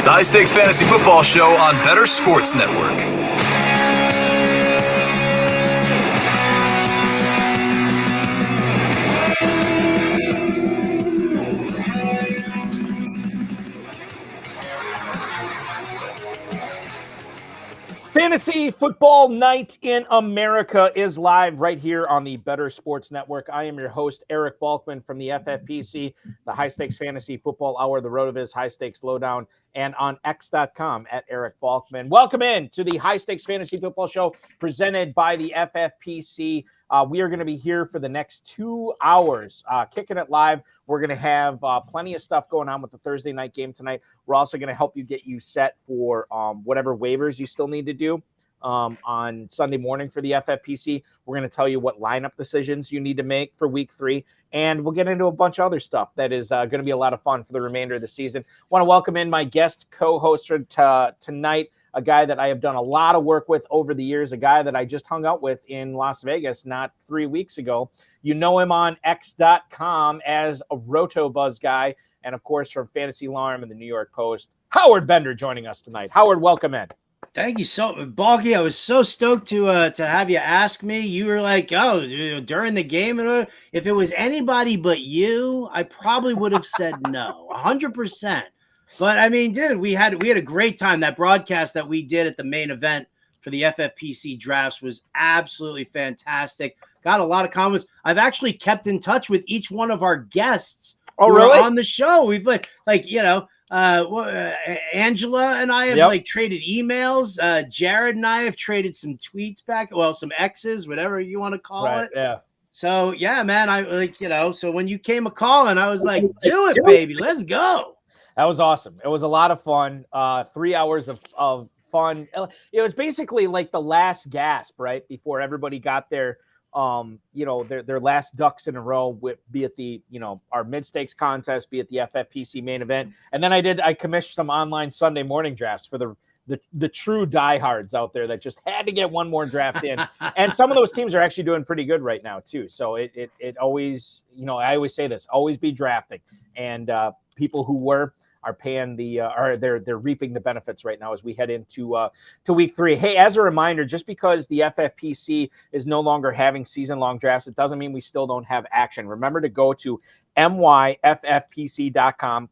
It's the High Stakes Fantasy Football Show on Better Sports Network. Fantasy Football Night in America is live right here on the Better Sports Network. I am your host, Eric Balkman from the FFPC, the High Stakes Fantasy Football Hour, the RotoViz High Stakes Lowdown, and on X.com at Eric Balkman. Welcome in to the High Stakes Fantasy Football Show presented by the FFPC. We are going to be here for the next 2 hours, kicking it live. We're going to have plenty of stuff going on with the Thursday night game tonight. We're also going to help you get you set for whatever waivers you still need to do on Sunday morning for the FFPC. We're going to tell you what lineup decisions you need to make for week 3. And we'll get into a bunch of other stuff that is going to be a lot of fun for the remainder of the season. I want to welcome in my guest co-host for tonight, a guy that I have done a lot of work with over the years, a guy that I just hung out with in Las Vegas not 3 weeks ago. You know him on X.com as a RotoBuzz guy, and of course from Fantasy Alarm and the New York Post. Howard Bender joining us tonight. Howard, welcome in. Thank you so much, Balky. I was so stoked to have you ask me. You were like, oh, during the game, and if it was anybody but you, I probably would have said no, 100%. But I mean, dude, we had a great time. That broadcast that we did at the main event for the FFPC drafts was absolutely fantastic. Got a lot of comments. I've actually kept in touch with each one of our guests who are on the show. We've Angela and I have traded emails. Jared and I have traded some tweets back. Well, some X's, whatever you want to call it. Yeah. So yeah, man, so when you came a calling, I was like, do it, baby. Let's go. That was awesome. It was a lot of fun. 3 hours of fun. It was basically like the last gasp, right? Before everybody got their last ducks in a row, be it the, our mid-stakes contest, be it the FFPC main event. And then I commissioned some online Sunday morning drafts for the true diehards out there that just had to get one more draft in. And some of those teams are actually doing pretty good right now too. So it always, I always say this, always be drafting. And people who are paying they're reaping the benefits right now as we head into to week 3. Hey, as a reminder, just because the FFPC is no longer having season-long drafts, it doesn't mean we still don't have action. Remember to go to myffpc.com,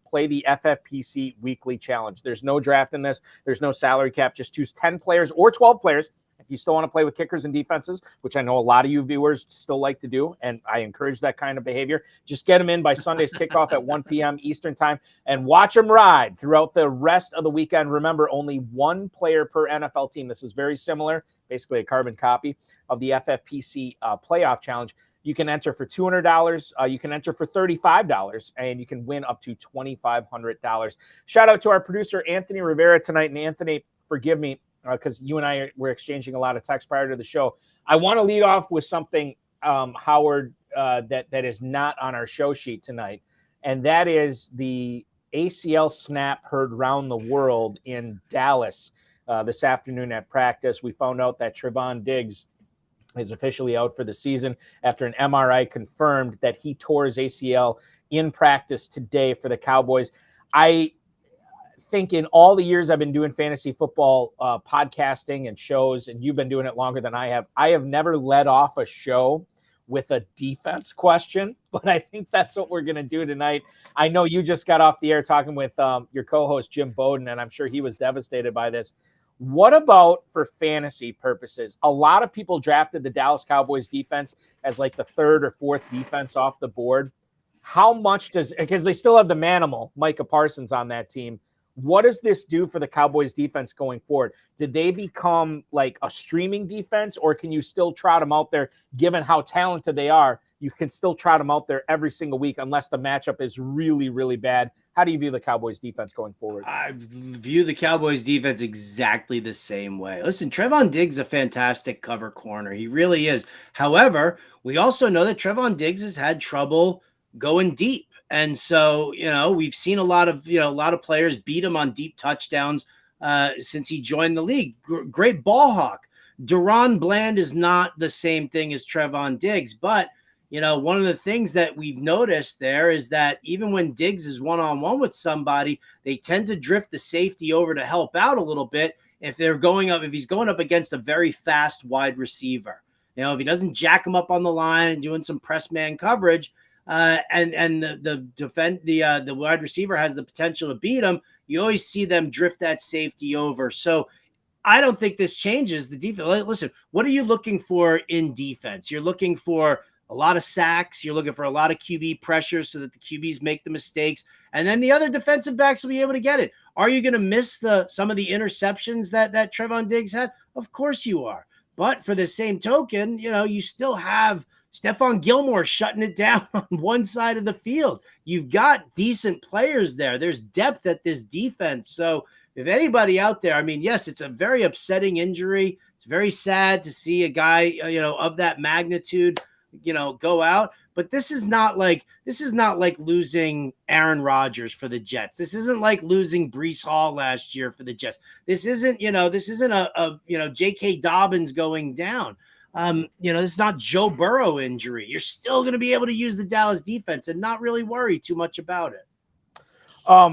play the FFPC weekly challenge. There's no draft in this. There's no salary cap. Just choose 10 players or 12 players. If you still want to play with kickers and defenses, which I know a lot of you viewers still like to do, and I encourage that kind of behavior, just get them in by Sunday's kickoff at 1 p.m. Eastern time and watch them ride throughout the rest of the weekend. Remember, only one player per NFL team. This is very similar, basically a carbon copy of the FFPC playoff challenge. You can enter for $200. You can enter for $35, and you can win up to $2,500. Shout out to our producer, Anthony Rivera, tonight. And Anthony, forgive me, because you and I were exchanging a lot of text prior to the show. I want to lead off with something, Howard, that is not on our show sheet tonight, and that is the ACL snap heard around the world in Dallas this afternoon at practice. We found out that Trevon Diggs is officially out for the season after an MRI confirmed that he tore his ACL in practice today for the Cowboys. I think in all the years I've been doing fantasy football podcasting and shows, and you've been doing it longer than I have never led off a show with a defense question, but I think that's what we're going to do tonight. I know you just got off the air talking with your co-host, Jim Bowden, and I'm sure he was devastated by this. What about for fantasy purposes? A lot of people drafted the Dallas Cowboys defense as like the third or fourth defense off the board. How much because they still have the manimal, Micah Parsons, on that team. What does this do for the Cowboys defense going forward? Did they become like a streaming defense, or can you still trot them out there given how talented they are? You can still trot them out there every single week unless the matchup is really, really bad. How do you view the Cowboys defense going forward? I view the Cowboys defense exactly the same way. Listen, Trevon Diggs is a fantastic cover corner. He really is. However, we also know that Trevon Diggs has had trouble going deep. And so, we've seen a lot of players beat him on deep touchdowns since he joined the league. Great ball hawk. Deron Bland is not the same thing as Trevon Diggs, but one of the things that we've noticed there is that even when Diggs is one-on-one with somebody, they tend to drift the safety over to help out a little bit if he's going up against a very fast wide receiver. If he doesn't jack him up on the line and doing some press man coverage, and the wide receiver has the potential to beat him, you always see them drift that safety over. So I don't think this changes the defense. Listen, what are you looking for in defense? You're looking for a lot of sacks. You're looking for a lot of QB pressure so that the QBs make the mistakes, and then the other defensive backs will be able to get it. Are you going to miss some of the interceptions that Trevon Diggs had? Of course you are. But for the same token, you still have Stephon Gilmore shutting it down on one side of the field. You've got decent players there. There's depth at this defense. So if anybody out there, yes, it's a very upsetting injury. It's very sad to see a guy, of that magnitude, go out. But this is not like losing Aaron Rodgers for the Jets. This isn't like losing Breece Hall last year for the Jets. This isn't a J.K. Dobbins going down. This is not Joe Burrow injury. You're still going to be able to use the Dallas defense and not really worry too much about it.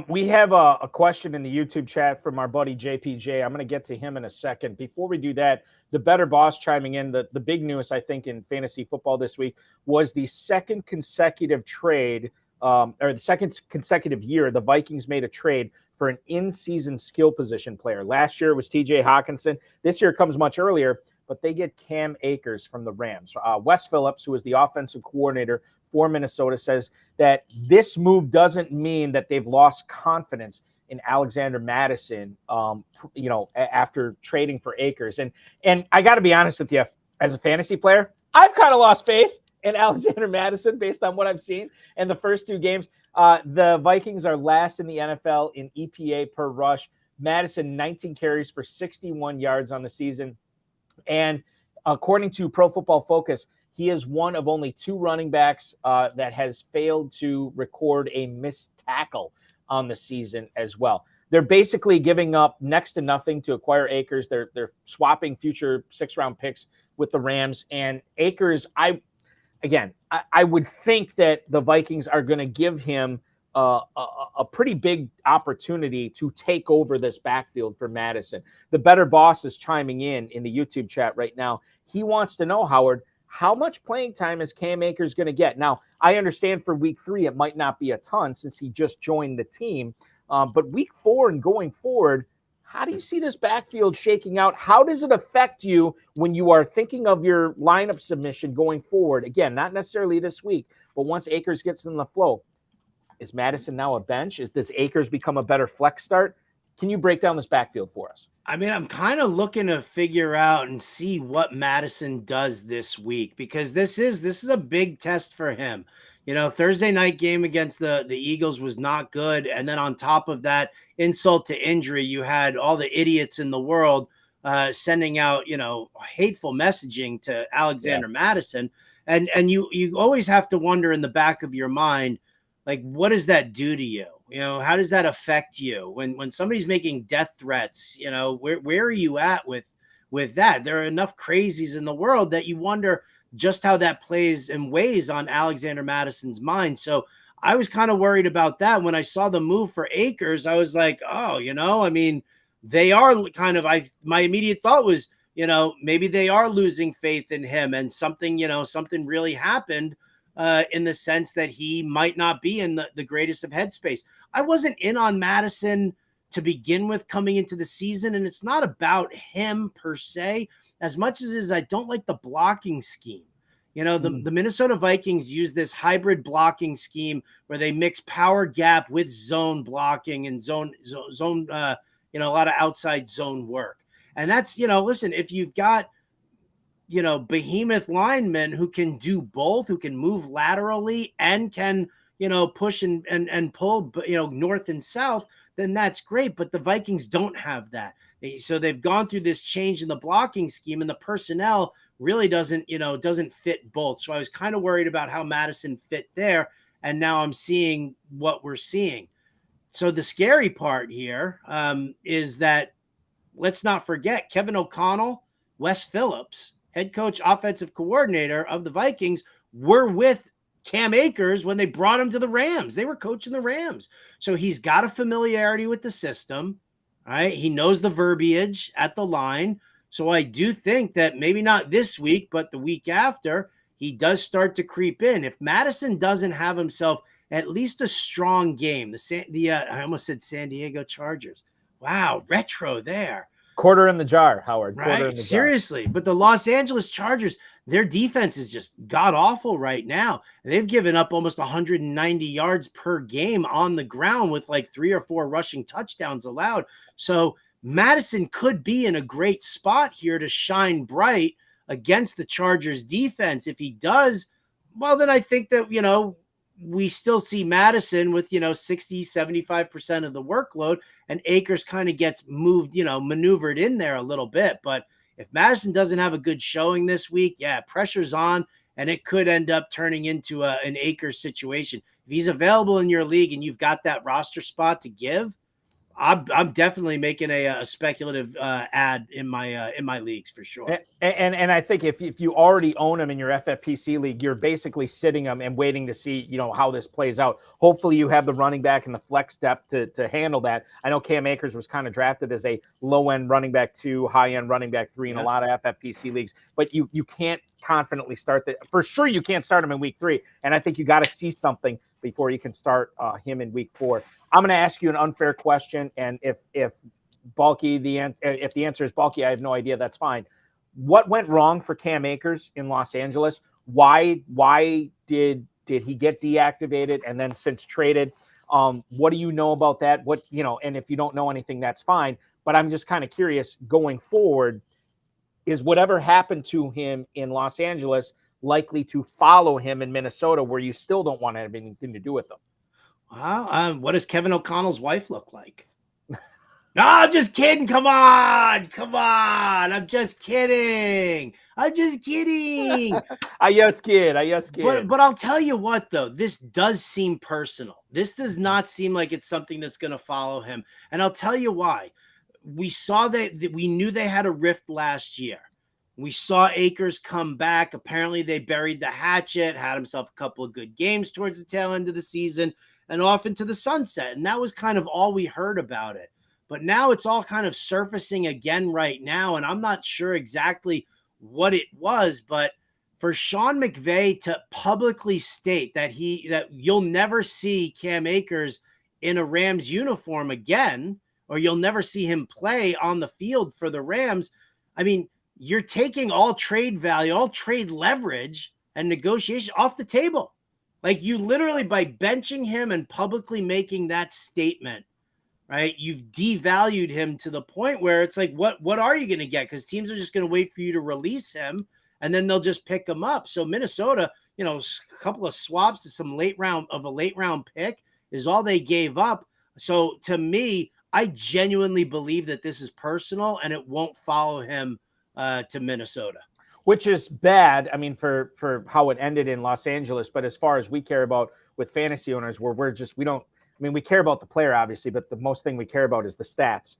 We have a question in the YouTube chat from our buddy JPJ. I'm going to get to him in a second. Before we do that, the Better Boss chiming in. The big news, I think, in fantasy football this week was the second consecutive trade, or the second consecutive year, the Vikings made a trade for an in-season skill position player. Last year it was TJ Hawkinson. This year it comes much earlier, but they get Cam Akers from the Rams. Wes Phillips, who is the offensive coordinator for Minnesota, says that this move doesn't mean that they've lost confidence in Alexander Mattison, after trading for Akers. And I got to be honest with you, as a fantasy player, I've kind of lost faith in Alexander Mattison based on what I've seen in the first two games. The Vikings are last in the NFL in EPA per rush. Mattison, 19 carries for 61 yards on the season. And according to Pro Football Focus, he is one of only two running backs that has failed to record a missed tackle on the season as well. They're basically giving up next to nothing to acquire Akers. They're swapping future 6-round picks with the Rams. And Akers, I would think that the Vikings are going to give him a pretty big opportunity to take over this backfield for Mattison. The Better Boss is chiming in the YouTube chat right now. He wants to know, Howard, how much playing time is Cam Akers going to get? Now, I understand for week 3, it might not be a ton since he just joined the team. But week 4 and going forward, how do you see this backfield shaking out? How does it affect you when you are thinking of your lineup submission going forward? Again, not necessarily this week, but once Akers gets in the flow, is Mattison now a bench? Does Akers become a better flex start? Can you break down this backfield for us? I'm kind of looking to figure out and see what Mattison does this week, because this is a big test for him. Thursday night game against the Eagles was not good. And then on top of that, insult to injury, you had all the idiots in the world sending out, hateful messaging to Alexander Mattison. And you always have to wonder in the back of your mind, like, what does that do to you? How does that affect you when somebody's making death threats? Where are you at with that? There are enough crazies in the world that you wonder just how that plays and weighs on Alexander Mattison's mind. So I was kind of worried about that. When I saw the move for Akers, I was like, oh, they are my immediate thought was, maybe they are losing faith in him, and something really happened in the sense that he might not be in the greatest of headspace. I wasn't in on Mattison to begin with coming into the season, and it's not about him per se, as much as I don't like the blocking scheme. The Minnesota Vikings use this hybrid blocking scheme where they mix power gap with zone blocking and zone, a lot of outside zone work. And that's, listen, if you've got, behemoth linemen who can do both, who can move laterally and can, push and pull, north and south, then that's great. But the Vikings don't have that. So they've gone through this change in the blocking scheme, and the personnel really doesn't fit both. So I was kind of worried about how Mattison fit there. And now I'm seeing what we're seeing. So the scary part here is that, let's not forget, Kevin O'Connell, Wes Phillips, head coach, offensive coordinator of the Vikings, were with Cam Akers when they brought him to the Rams. They were coaching the Rams. So he's got a familiarity with the system, right? He knows the verbiage at the line. So I do think that maybe not this week, but the week after, he does start to creep in. If Madison doesn't have himself at least a strong game, I almost said San Diego Chargers. Wow, retro there. Quarter in the jar, Howard. Right? Quarter in the Seriously. jar. But the Los Angeles Chargers, their defense is just god awful right now. They've given up almost 190 yards per game on the ground with like 3 or 4 rushing touchdowns allowed. So Madison could be in a great spot here to shine bright against the Chargers defense. If he does, well, then I think that, we still see Madison with, 60, 75% of the workload, and Akers kind of gets moved, maneuvered in there a little bit. But if Madison doesn't have a good showing this week, yeah, pressure's on, and it could end up turning into an Akers situation. If he's available in your league and you've got that roster spot to give, I'm definitely making a speculative ad in my leagues for sure. And I think if you already own him in your FFPC league, you're basically sitting him and waiting to see how this plays out. Hopefully you have the running back and the flex depth to handle that. I know Cam Akers was kind of drafted as a low end running back 2, high end running back 3 in a lot of FFPC leagues, but you can't confidently start that. For sure, you can't start him in week 3, and I think you got to see something before you can start him in week 4. I'm going to ask you an unfair question, and if the answer is bulky, I have no idea. That's fine. What went wrong for Cam Akers in Los Angeles? Why did he get deactivated and then since traded? What do you know about that? And if you don't know anything, that's fine. But I'm just kind of curious going forward, is whatever happened to him in Los Angeles likely to follow him in Minnesota, where you still don't want to have anything to do with him? Wow. What does Kevin O'Connell's wife look like? No, I'm just kidding. Come on. I'm just kidding. I just kid. But I'll tell you what, though, this does seem personal. This does not seem like it's something that's going to follow him. And I'll tell you why. We saw that we knew they had a rift last year. We saw Akers come back. Apparently they buried the hatchet, had himself a couple of good games towards the tail end of the season and off into the sunset. And that was kind of all we heard about it. But now it's all kind of surfacing again right now. And I'm not sure exactly what it was, but for Sean McVay to publicly state that you'll never see Cam Akers in a Rams uniform again, or you'll never see him play on the field for the Rams. I mean, you're taking all trade value, all trade leverage and negotiation off the table. Like, you literally, by benching him and publicly making that statement, right, you've devalued him to the point where it's like, what are you going to get? Because teams are just going to wait for you to release him, and then they'll just pick him up. So Minnesota, a couple of swaps to a late round pick is all they gave up. So to me, I genuinely believe that this is personal and it won't follow him to Minnesota. Which is bad, I mean, for how it ended in Los Angeles. But as far as we care about with fantasy owners, we care about the player, obviously, but the most thing we care about is the stats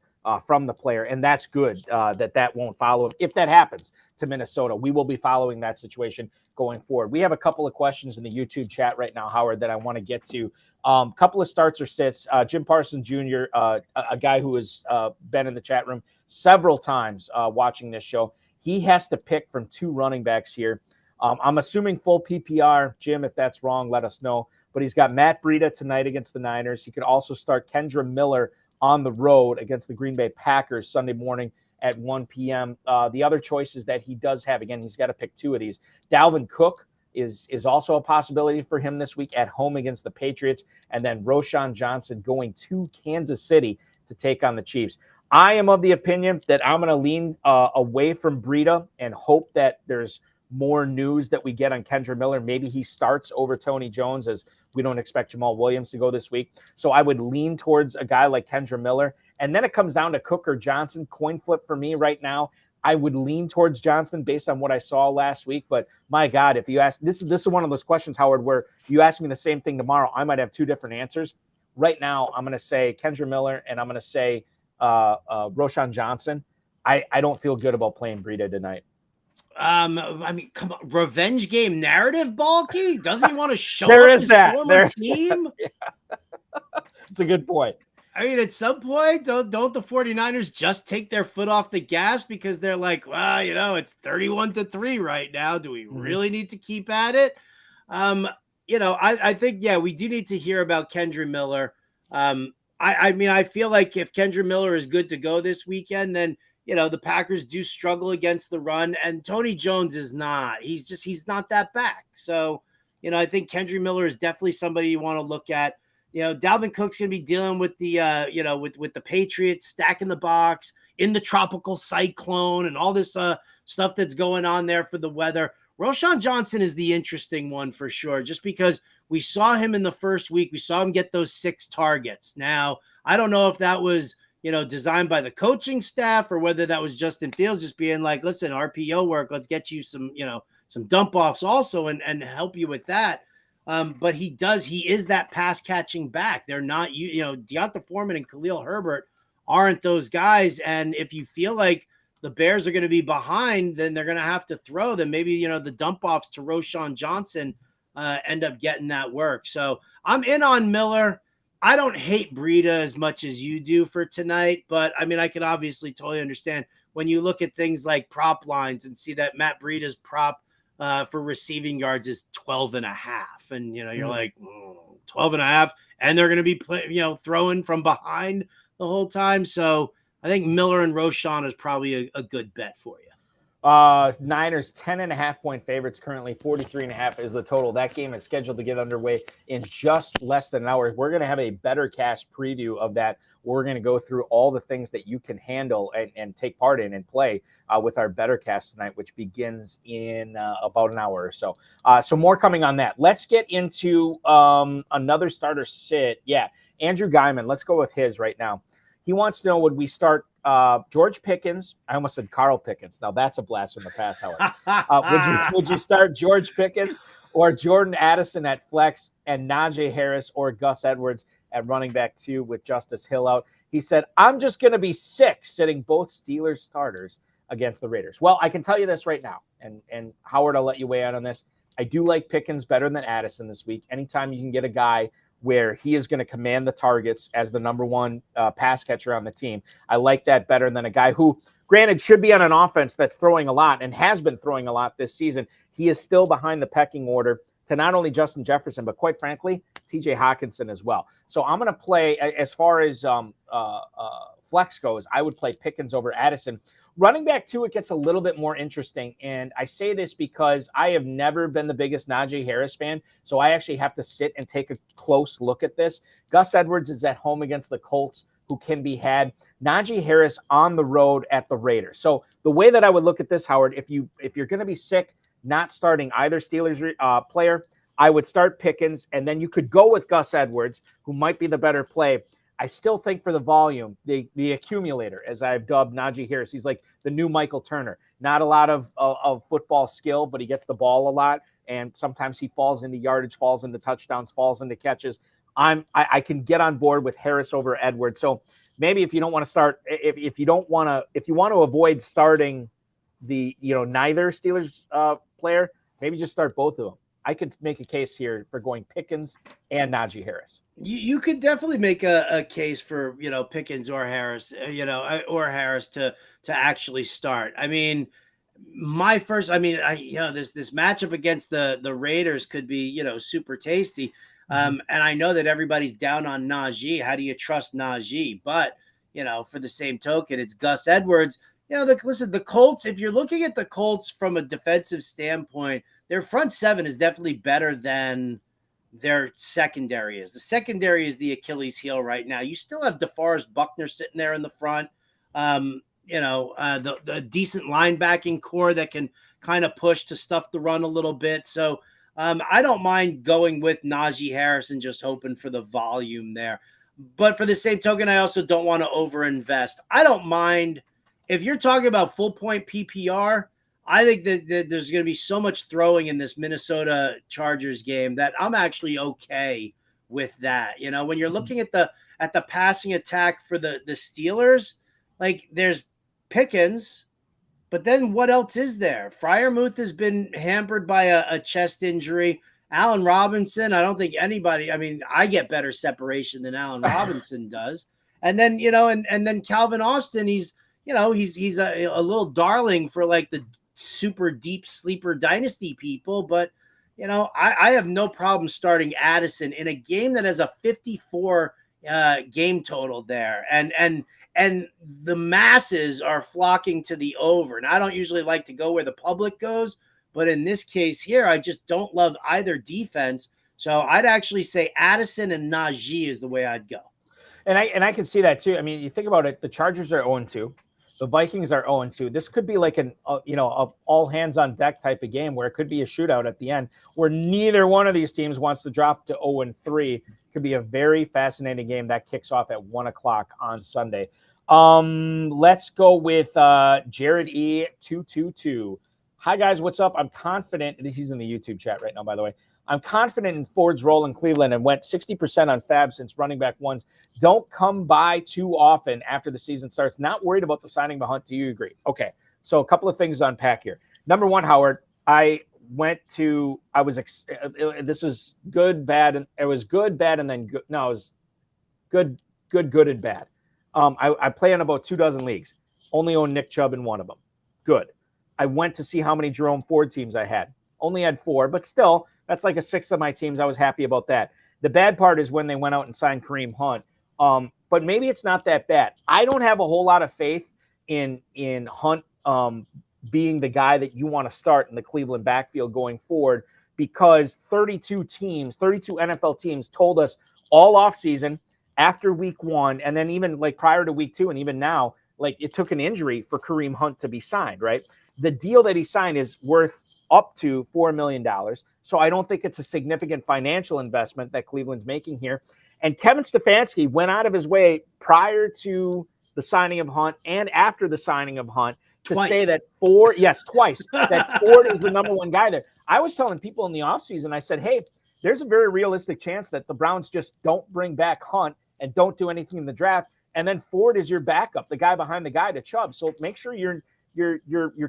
from the player. And that's good that won't follow him. If that happens to Minnesota, we will be following that situation going forward. We have a couple of questions in the YouTube chat right now, Howard, that I want to get to. Couple of starts or sits. Jim Parsons Jr., a guy who has been in the chat room several times watching this show. He has to pick from 2 running backs here. I'm assuming full PPR. Jim, if that's wrong, let us know. But he's got Matt Breida tonight against the Niners. He could also start Kendra Miller on the road against the Green Bay Packers Sunday morning at 1 p.m. The other choices that he does have, again, he's got to pick 2 of these. Dalvin Cook is also a possibility for him this week at home against the Patriots. And then Roschon Johnson going to Kansas City to take on the Chiefs. I am of the opinion that I'm going to lean away from Breida and hope that there's more news that we get on Kendra Miller. Maybe he starts over Tony Jones, as we don't expect Jamal Williams to go this week. So I would lean towards a guy like Kendra Miller. And then it comes down to Cook or Johnson. Coin flip for me right now. I would lean towards Johnson based on what I saw last week. But my God, if you ask, this is one of those questions, Howard, where you ask me the same thing tomorrow, I might have 2 different answers. Right now, I'm going to say Kendra Miller, and I'm going to say Roschon Johnson. I don't feel good about playing Breida tonight. I mean, come on, revenge game narrative, Balky? Doesn't he want to show There up is his that. former team? It's a good point. I mean, at some point, don't the 49ers just take their foot off the gas because they're like, well, it's 31-3 right now. Do we really need to keep at it? I think, yeah, we do need to hear about Kendra Miller. I mean, I feel like if Kendra Miller is good to go this weekend, then, the Packers do struggle against the run, and Tony Jones is not. He's not that back. So, I think Kendra Miller is definitely somebody you want to look at. Dalvin Cook's going to be dealing with the, with the Patriots stacking the box in the tropical cyclone and all this stuff that's going on there for the weather. Roschon Johnson is the interesting one for sure, just because we saw him in the first week. We saw him get those 6 targets. Now, I don't know if that was, designed by the coaching staff or whether that was Justin Fields just being like, listen, RPO work, let's get you some, some dump offs also and help you with that. But he is that pass catching back. They're not, Deonta Foreman and Khalil Herbert aren't those guys. And if you feel like the Bears are going to be behind, then they're going to have to throw them. Maybe, the dump offs to Roschon Johnson end up getting that work. So I'm in on Miller. I don't hate Breida as much as you do for tonight, but I mean, I can obviously totally understand when you look at things like prop lines and see that Matt Breida's prop for receiving yards is 12.5. And, you're like 12.5 and they're going to be, throwing from behind the whole time. So I think Miller and Roschon is probably a good bet for you. Niners 10.5-point favorites currently. 43.5 is the total. That game is scheduled to get underway in just less than an hour. We're going to have a better cast preview of that. We're going to go through all the things that you can handle and take part in and play with our better cast tonight, which begins in about an hour or so. So more coming on that. Let's get into another starter sit. Yeah, Andrew Guyman. Let's go with his right now. He wants to know, would we start George Pickens? I almost said Carl Pickens. Now that's a blast from the past, Howard. Would you start George Pickens or Jordan Addison at flex and Najee Harris or Gus Edwards at running back 2 with Justice Hill out? He said, I'm just going to be sick sitting both Steelers starters against the Raiders. Well, I can tell you this right now, and Howard, I'll let you weigh in on this. I do like Pickens better than Addison this week. Anytime you can get a guy where he is going to command the targets as the number 1 pass catcher on the team, I like that better than a guy who, granted, should be on an offense that's throwing a lot and has been throwing a lot this season. He is still behind the pecking order to not only Justin Jefferson, but quite frankly, TJ Hawkinson as well. So I'm going to play, as far as flex goes, I would play Pickens over Addison. Running back 2, it gets a little bit more interesting. And I say this because I have never been the biggest Najee Harris fan. So I actually have to sit and take a close look at this. Gus Edwards is at home against the Colts, who can be had. Najee Harris on the road at the Raiders. So the way that I would look at this, Howard, if you're going to be sick, not starting either Steelers player, I would start Pickens. And then you could go with Gus Edwards, who might be the better play. I still think for the volume, the accumulator, as I've dubbed Najee Harris, he's like the new Michael Turner. Not a lot of football skill, but he gets the ball a lot, and sometimes he falls into yardage, falls into touchdowns, falls into catches. I can get on board with Harris over Edwards. So maybe if you don't want to start, if you want to avoid starting the neither Steelers player, maybe just start both of them. I could make a case here for going Pickens and Najee Harris. You could definitely make a case for, Pickens or Harris, or Harris to actually start. I mean, this matchup against the Raiders could be, super tasty. And I know that everybody's down on Najee. How do you trust Najee? But, for the same token, it's Gus Edwards. Listen, the Colts, if you're looking at the Colts from a defensive standpoint, their front 7 is definitely better than their secondary is. The secondary is the Achilles heel right now. You still have DeForest Buckner sitting there in the front, the decent linebacking core that can kind of push to stuff the run a little bit. So I don't mind going with Najee Harris and just hoping for the volume there. But for the same token, I also don't want to overinvest. I don't mind if you're talking about full point PPR. I think that there's going to be so much throwing in this Minnesota Chargers game that I'm actually okay with that. When you're looking at the passing attack for the Steelers, like there's Pickens, But then what else is there? Fryermuth has been hampered by a chest injury. Allen Robinson, I don't think anybody, I mean, I get better separation than Allen Robinson does. And then, and then Calvin Austin, he's a little darling for like the super deep sleeper dynasty people. But, I have no problem starting Addison in a game that has a 54 game total there. And the masses are flocking to the over. And I don't usually like to go where the public goes, but in this case here, I just don't love either defense. So I'd actually say Addison and Najee is the way I'd go. And I can see that too. I mean, you think about it, the Chargers are 0-2. The Vikings are 0-2. This could be like an all hands on deck type of game where it could be a shootout at the end where neither one of these teams wants to drop to 0-3. Could be a very fascinating game that kicks off at 1:00 on Sunday. Let's go with Jared E 222. Hi guys, what's up? I'm confident. He's in the YouTube chat right now, by the way. I'm confident in Ford's role in Cleveland and went 60% on Fab since running back ones don't come by too often after the season starts. Not worried about the signing of Hunt. Do you agree? Okay, so a couple of things to unpack here. Number one, Howard, this was good, bad, and it was good, bad, and then good. No, it was good, and bad. I play in about 24 leagues. Only own Nick Chubb in one of them. Good. I went to see how many Jerome Ford teams I had. Only had 4, but still, that's like a 1/6 of my teams. I was happy about that. The bad part is when they went out and signed Kareem Hunt. But maybe it's not that bad. I don't have a whole lot of faith in Hunt being the guy that you want to start in the Cleveland backfield going forward because 32 NFL teams told us all offseason after week 1, and then even like prior to week 2, and even now, like it took an injury for Kareem Hunt to be signed, right? The deal that he signed is worth up to $4 million. So I don't think it's a significant financial investment that Cleveland's making here. And Kevin Stefanski went out of his way prior to the signing of Hunt and after the signing of Hunt to say that Ford, twice, that Ford is the number one guy there. I was telling people in the offseason, I said, hey, there's a very realistic chance that the Browns just don't bring back Hunt and don't do anything in the draft. And then Ford is your backup, the guy behind the guy to Chubb. So make sure you're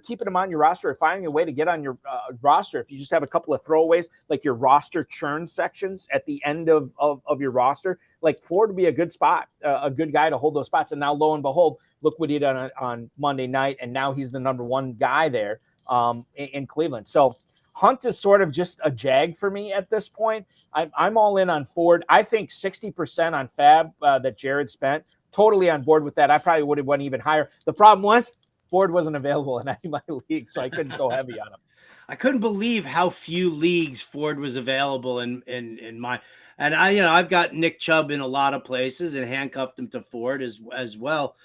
keeping him on your roster or finding a way to get on your roster. If you just have a couple of throwaways, like your roster churn sections at the end of your roster, like Ford would be a good spot, a good guy to hold those spots. And now, lo and behold, look what he did on Monday night. And now he's the number one guy there in Cleveland. So Hunt is sort of just a jag for me at this point. I'm all in on Ford. I think 60% on Fab that Jared spent. Totally on board with that. I probably would have went even higher. The problem was Ford wasn't available in any of my leagues, so I couldn't go heavy on him. I couldn't believe how few leagues Ford was available in my. And I've got Nick Chubb in a lot of places and handcuffed him to Ford as well.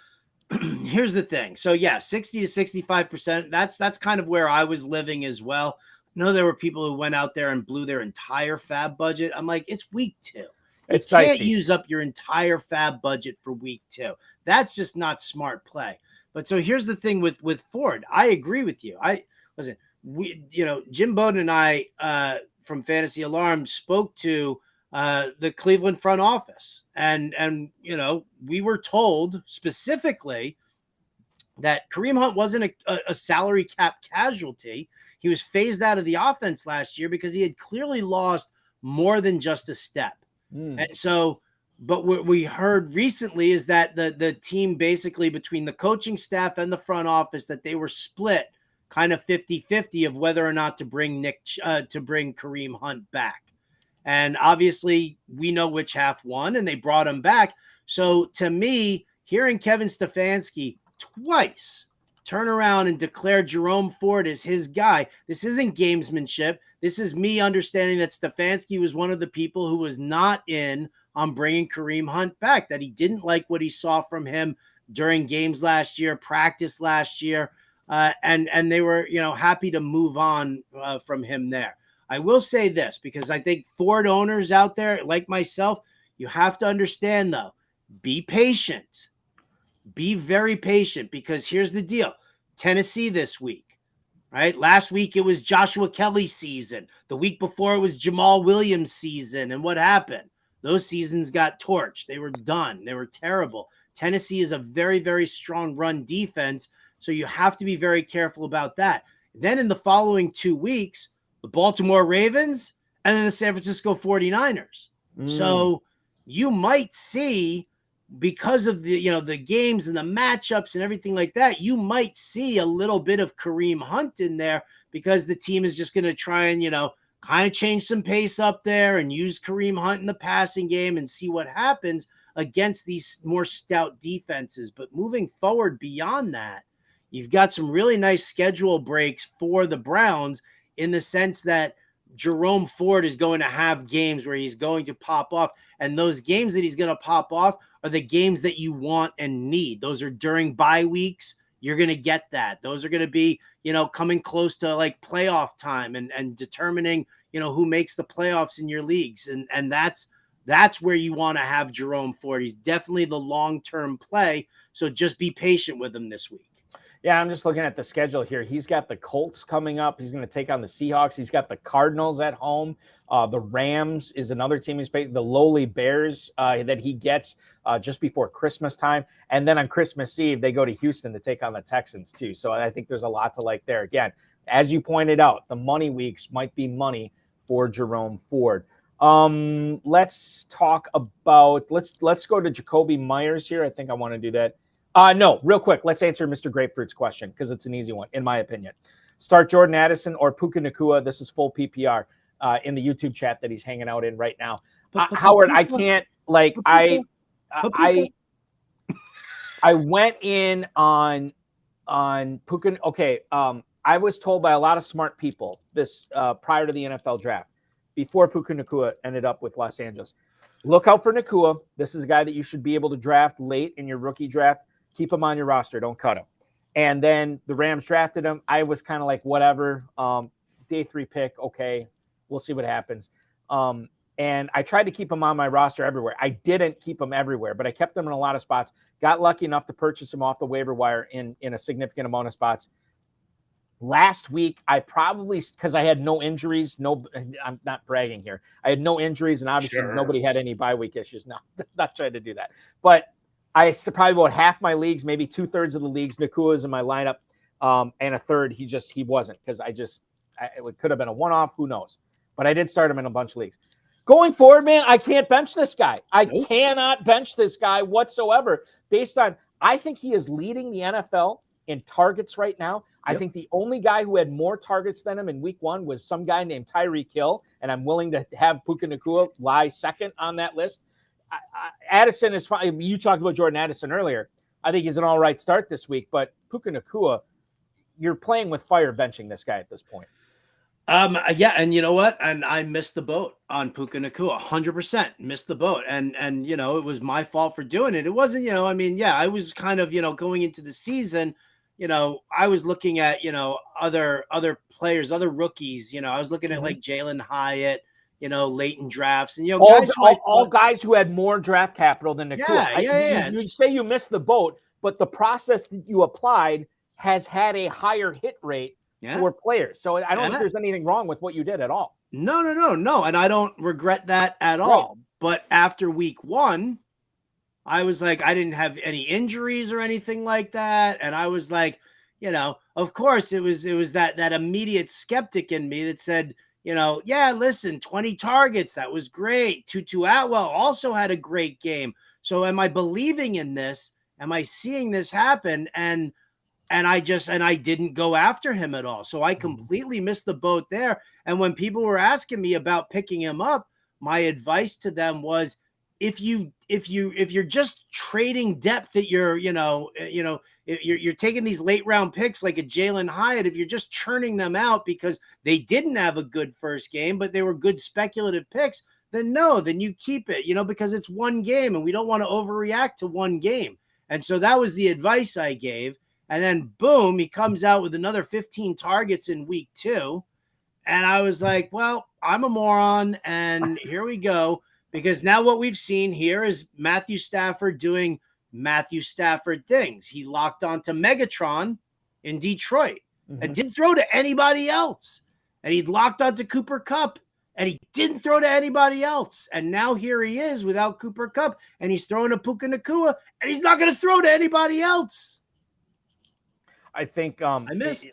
Here's the thing. So yeah, 60 to 65%. That's kind of where I was living as well. I know there were people who went out there and blew their entire Fab budget. I'm like, it's week 2. You can't use up your entire Fab budget for week 2. That's just not smart play. But so here's the thing with Ford. I agree with you. Jim Bowden and I from Fantasy Alarm spoke to the Cleveland front office, and we were told specifically that Kareem Hunt wasn't a salary cap casualty. He was phased out of the offense last year because he had clearly lost more than just a step. And so, but what we heard recently is that the team basically between the coaching staff and the front office, that they were split kind of 50-50 of whether or not to bring Kareem Hunt back. And obviously we know which half won and they brought him back. So to me, hearing Kevin Stefanski twice turn around and declare Jerome Ford as his guy, this isn't gamesmanship. This is me understanding that Stefanski was one of the people who was not in on bringing Kareem Hunt back, that he didn't like what he saw from him during games last year, practice last year, and they were, happy to move on from him there. I will say this, because I think Ford owners out there like myself, you have to understand, though, be patient. Be very patient, because here's the deal. Tennessee this week. Right? Last week, it was Joshua Kelly's season. The week before, it was Jamal Williams' season. And what happened? Those seasons got torched. They were done. They were terrible. Tennessee is a very, very strong run defense. So you have to be very careful about that. Then in the following 2 weeks, the Baltimore Ravens and then the San Francisco 49ers. So you might see, because of the games and the matchups and everything like that, you might see a little bit of Kareem Hunt in there because the team is just going to try and, kind of change some pace up there and use Kareem Hunt in the passing game and see what happens against these more stout defenses. But moving forward beyond that, you've got some really nice schedule breaks for the Browns in the sense that Jerome Ford is going to have games where he's going to pop off. And those games that he's going to pop off are the games that you want and need. Those are during bye weeks. You're going to get that. Those are going to be, coming close to like playoff time and determining, who makes the playoffs in your leagues. And that's where you want to have Jerome Ford. He's definitely the long-term play. So just be patient with him this week. Yeah, I'm just looking at the schedule here. He's got the Colts coming up. He's going to take on the Seahawks. He's got the Cardinals at home. The Rams is another team he's playing. The lowly Bears that he gets just before Christmas time. And then on Christmas Eve, they go to Houston to take on the Texans too. So I think there's a lot to like there. Again, as you pointed out, the money weeks might be money for Jerome Ford. Let's talk about, let's go to Jacoby Myers here. I think I want to do that. No, real quick. Let's answer Mr. Grapefruit's question because it's an easy one, in my opinion. Start Jordan Addison or Puka Nacua. This is full PPR in the YouTube chat that he's hanging out in right now. Howard, I can't, I went in on Puka. Okay, I was told by a lot of smart people this prior to the NFL draft, before Puka Nacua ended up with Los Angeles. Look out for Nacua. This is a guy that you should be able to draft late in your rookie draft. Keep him on your roster. Don't cut him. And then the Rams drafted him. I was kind of like, whatever. Day 3 pick. Okay. We'll see what happens. And I tried to keep him on my roster everywhere. I didn't keep him everywhere, but I kept him in a lot of spots. Got lucky enough to purchase him off the waiver wire in a significant amount of spots. Last week, I probably, because I had no injuries, I'm not bragging here. I had no injuries, and obviously nobody had any bye week issues. No, not trying to do that. But I probably about half my leagues, maybe 2/3 of the leagues, Nacua is in my lineup, and a third, he wasn't, because it could have been a one-off, who knows. But I did start him in a bunch of leagues. Going forward, man, I can't bench this guy. I cannot bench this guy whatsoever based on, I think he is leading the NFL in targets right now. I think the only guy who had more targets than him in week 1 was some guy named Tyreek Hill, and I'm willing to have Puka Nacua lie second on that list. Addison is fine. You talked about Jordan Addison earlier. I think he's an all right start this week, but Puka Nacua, you're playing with fire benching this guy at this point. Yeah, and you know what? And I missed the boat on Puka Nacua, 100% missed the boat. And it was my fault for doing it. It wasn't, I was kind of, going into the season, I was looking at, other players, other rookies, I was looking at like Jalen Hyatt, late in drafts, and all guys who had more draft capital than Nacua. You say you missed the boat, but the process that you applied has had a higher hit rate for players. So I don't think there's anything wrong with what you did at all. No. And I don't regret that at all. But after week 1, I was like, I didn't have any injuries or anything like that. And I was like, of course it was that immediate skeptic in me that said, listen, 20 targets. That was great. Tutu Atwell also had a great game. So am I believing in this? Am I seeing this happen? And I didn't go after him at all. So I completely missed the boat there. And when people were asking me about picking him up, my advice to them was, if you're just trading depth that you're taking these late round picks like a Jalen Hyatt, if you're just churning them out because they didn't have a good first game, but they were good speculative picks, then you keep it, because it's one game and we don't want to overreact to one game. And so that was the advice I gave. And then boom, he comes out with another 15 targets in week 2. And I was like, well, I'm a moron. And here we go. Because now what we've seen here is Matthew Stafford doing Matthew Stafford things. He locked onto Megatron in Detroit and didn't throw to anybody else. And he locked onto Cooper Kupp and he didn't throw to anybody else. And now here he is without Cooper Kupp and he's throwing to Puka Nacua and he's not going to throw to anybody else. I think I missed.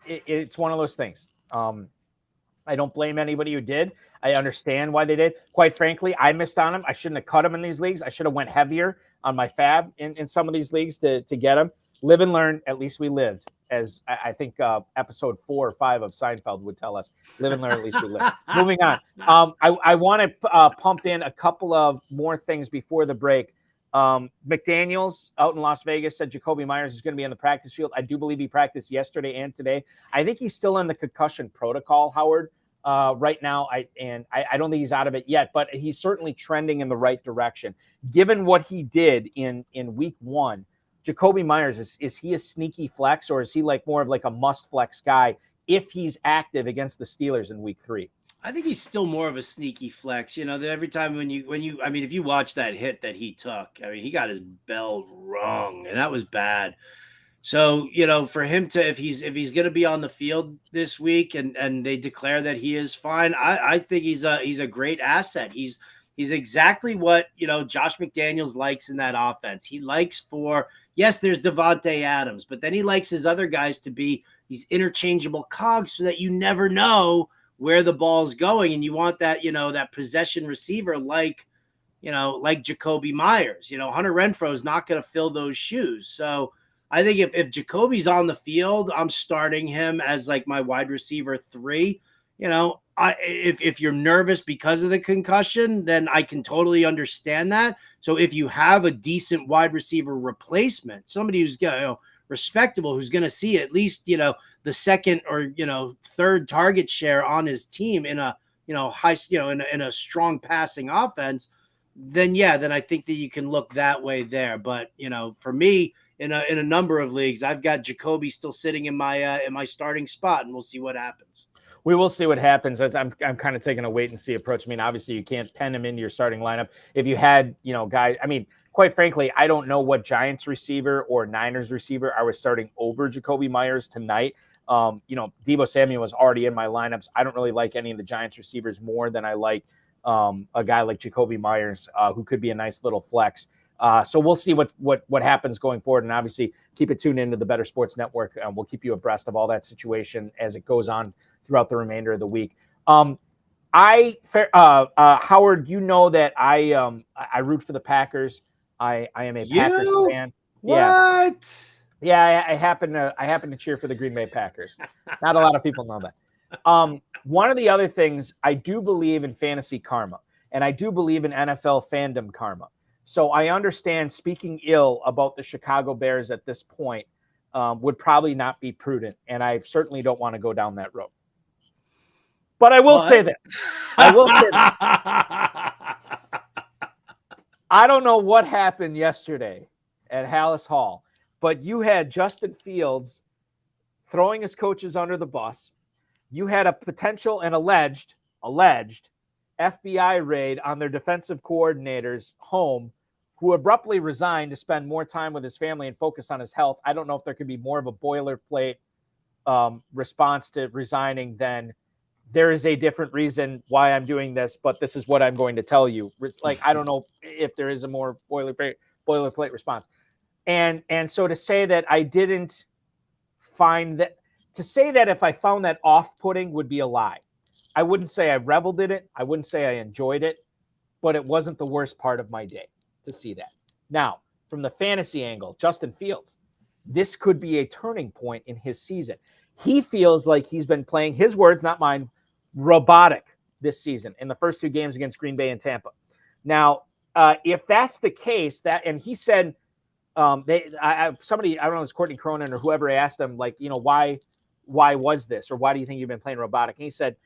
it's one of those things. I don't blame anybody who did. I understand why they did. Quite frankly, I missed on him. I shouldn't have cut him in these leagues. I should have went heavier on my fab in some of these leagues to get him. Live and learn. At least we lived, as I think episode 4 or 5 of Seinfeld would tell us. Live and learn. At least we lived. Moving on. I want to pump in a couple of more things before the break. McDaniels out in Las Vegas said Jacoby Myers is going to be on the practice field. I do believe he practiced yesterday and today. I think he's still in the concussion protocol, Howard, right now. I don't think he's out of it yet, but he's certainly trending in the right direction. Given what he did in week 1, Jacoby Myers, is he a sneaky flex, or is he like more of like a must flex guy if he's active against the Steelers in week 3? I think he's still more of a sneaky flex. You know, that every time when you, I mean, if you watch that hit that he took, I mean, he got his bell rung, and that was bad. So, you know, for him to, if he's going to be on the field this week and they declare that he is fine, I think he's a great asset. He's exactly what, you know, Josh McDaniels likes in that offense. He likes yes, there's Devontae Adams, but then he likes his other guys to be these interchangeable cogs so that you never know where the ball's going. And you want that, you know, that possession receiver like Jacoby Myers. You know, Hunter Renfrow is not going to fill those shoes. So I think if Jacoby's on the field, I'm starting him as like my wide receiver 3. You know, if you're nervous because of the concussion, then I can totally understand that. So if you have a decent wide receiver replacement, somebody who's, you know, respectable, who's going to see at least, you know, the second or, you know, third target share on his team in a, you know, high, you know, in a strong passing offense, then I think that you can look that way there. But, you know, for me, in a number of leagues, I've got Jacoby still sitting in my starting spot, and we'll see what happens. We will see what happens. I'm kind of taking a wait and see approach. I mean, obviously you can't pen him into your starting lineup. If you had, you know, guys, I mean, quite frankly, I don't know what Giants receiver or Niners receiver I was starting over Jacoby Myers tonight. You know, Deebo Samuel was already in my lineups. I don't really like any of the Giants receivers more than I like a guy like Jacoby Myers, who could be a nice little flex. So we'll see what happens going forward, and obviously keep it tuned into the Better Sports Network. We'll keep you abreast of all that situation as it goes on throughout the remainder of the week. Howard, you know that I root for the Packers. I am a Packers fan. What? Yeah, I happen to cheer for the Green Bay Packers. Not a lot of people know that. One of the other things, I do believe in fantasy karma, and I do believe in NFL fandom karma. So I understand speaking ill about the Chicago Bears at this point would probably not be prudent, and I certainly don't want to go down that road. But I will say this. I don't know what happened yesterday at Hallis Hall, but you had Justin Fields throwing his coaches under the bus. You had a potential and alleged FBI raid on their defensive coordinator's home, who abruptly resigned to spend more time with his family and focus on his health. I don't know if there could be more of a boilerplate response to resigning than there is a different reason why I'm doing this, but this is what I'm going to tell you. Like, I don't know if there is a more boilerplate response. And so to say that I didn't find that, to say that if I found that off-putting would be a lie. I wouldn't say I reveled in it. I wouldn't say I enjoyed it, but it wasn't the worst part of my day to see that. Now, from the fantasy angle, Justin Fields, this could be a turning point in his season. He feels like he's been playing, his words, not mine, robotic this season in the first 2 games against Green Bay and Tampa. Now, if that's the case, and he said, somebody, I don't know, it was Courtney Cronin or whoever asked him, like, you know, why was this, or why do you think you've been playing robotic? And he said,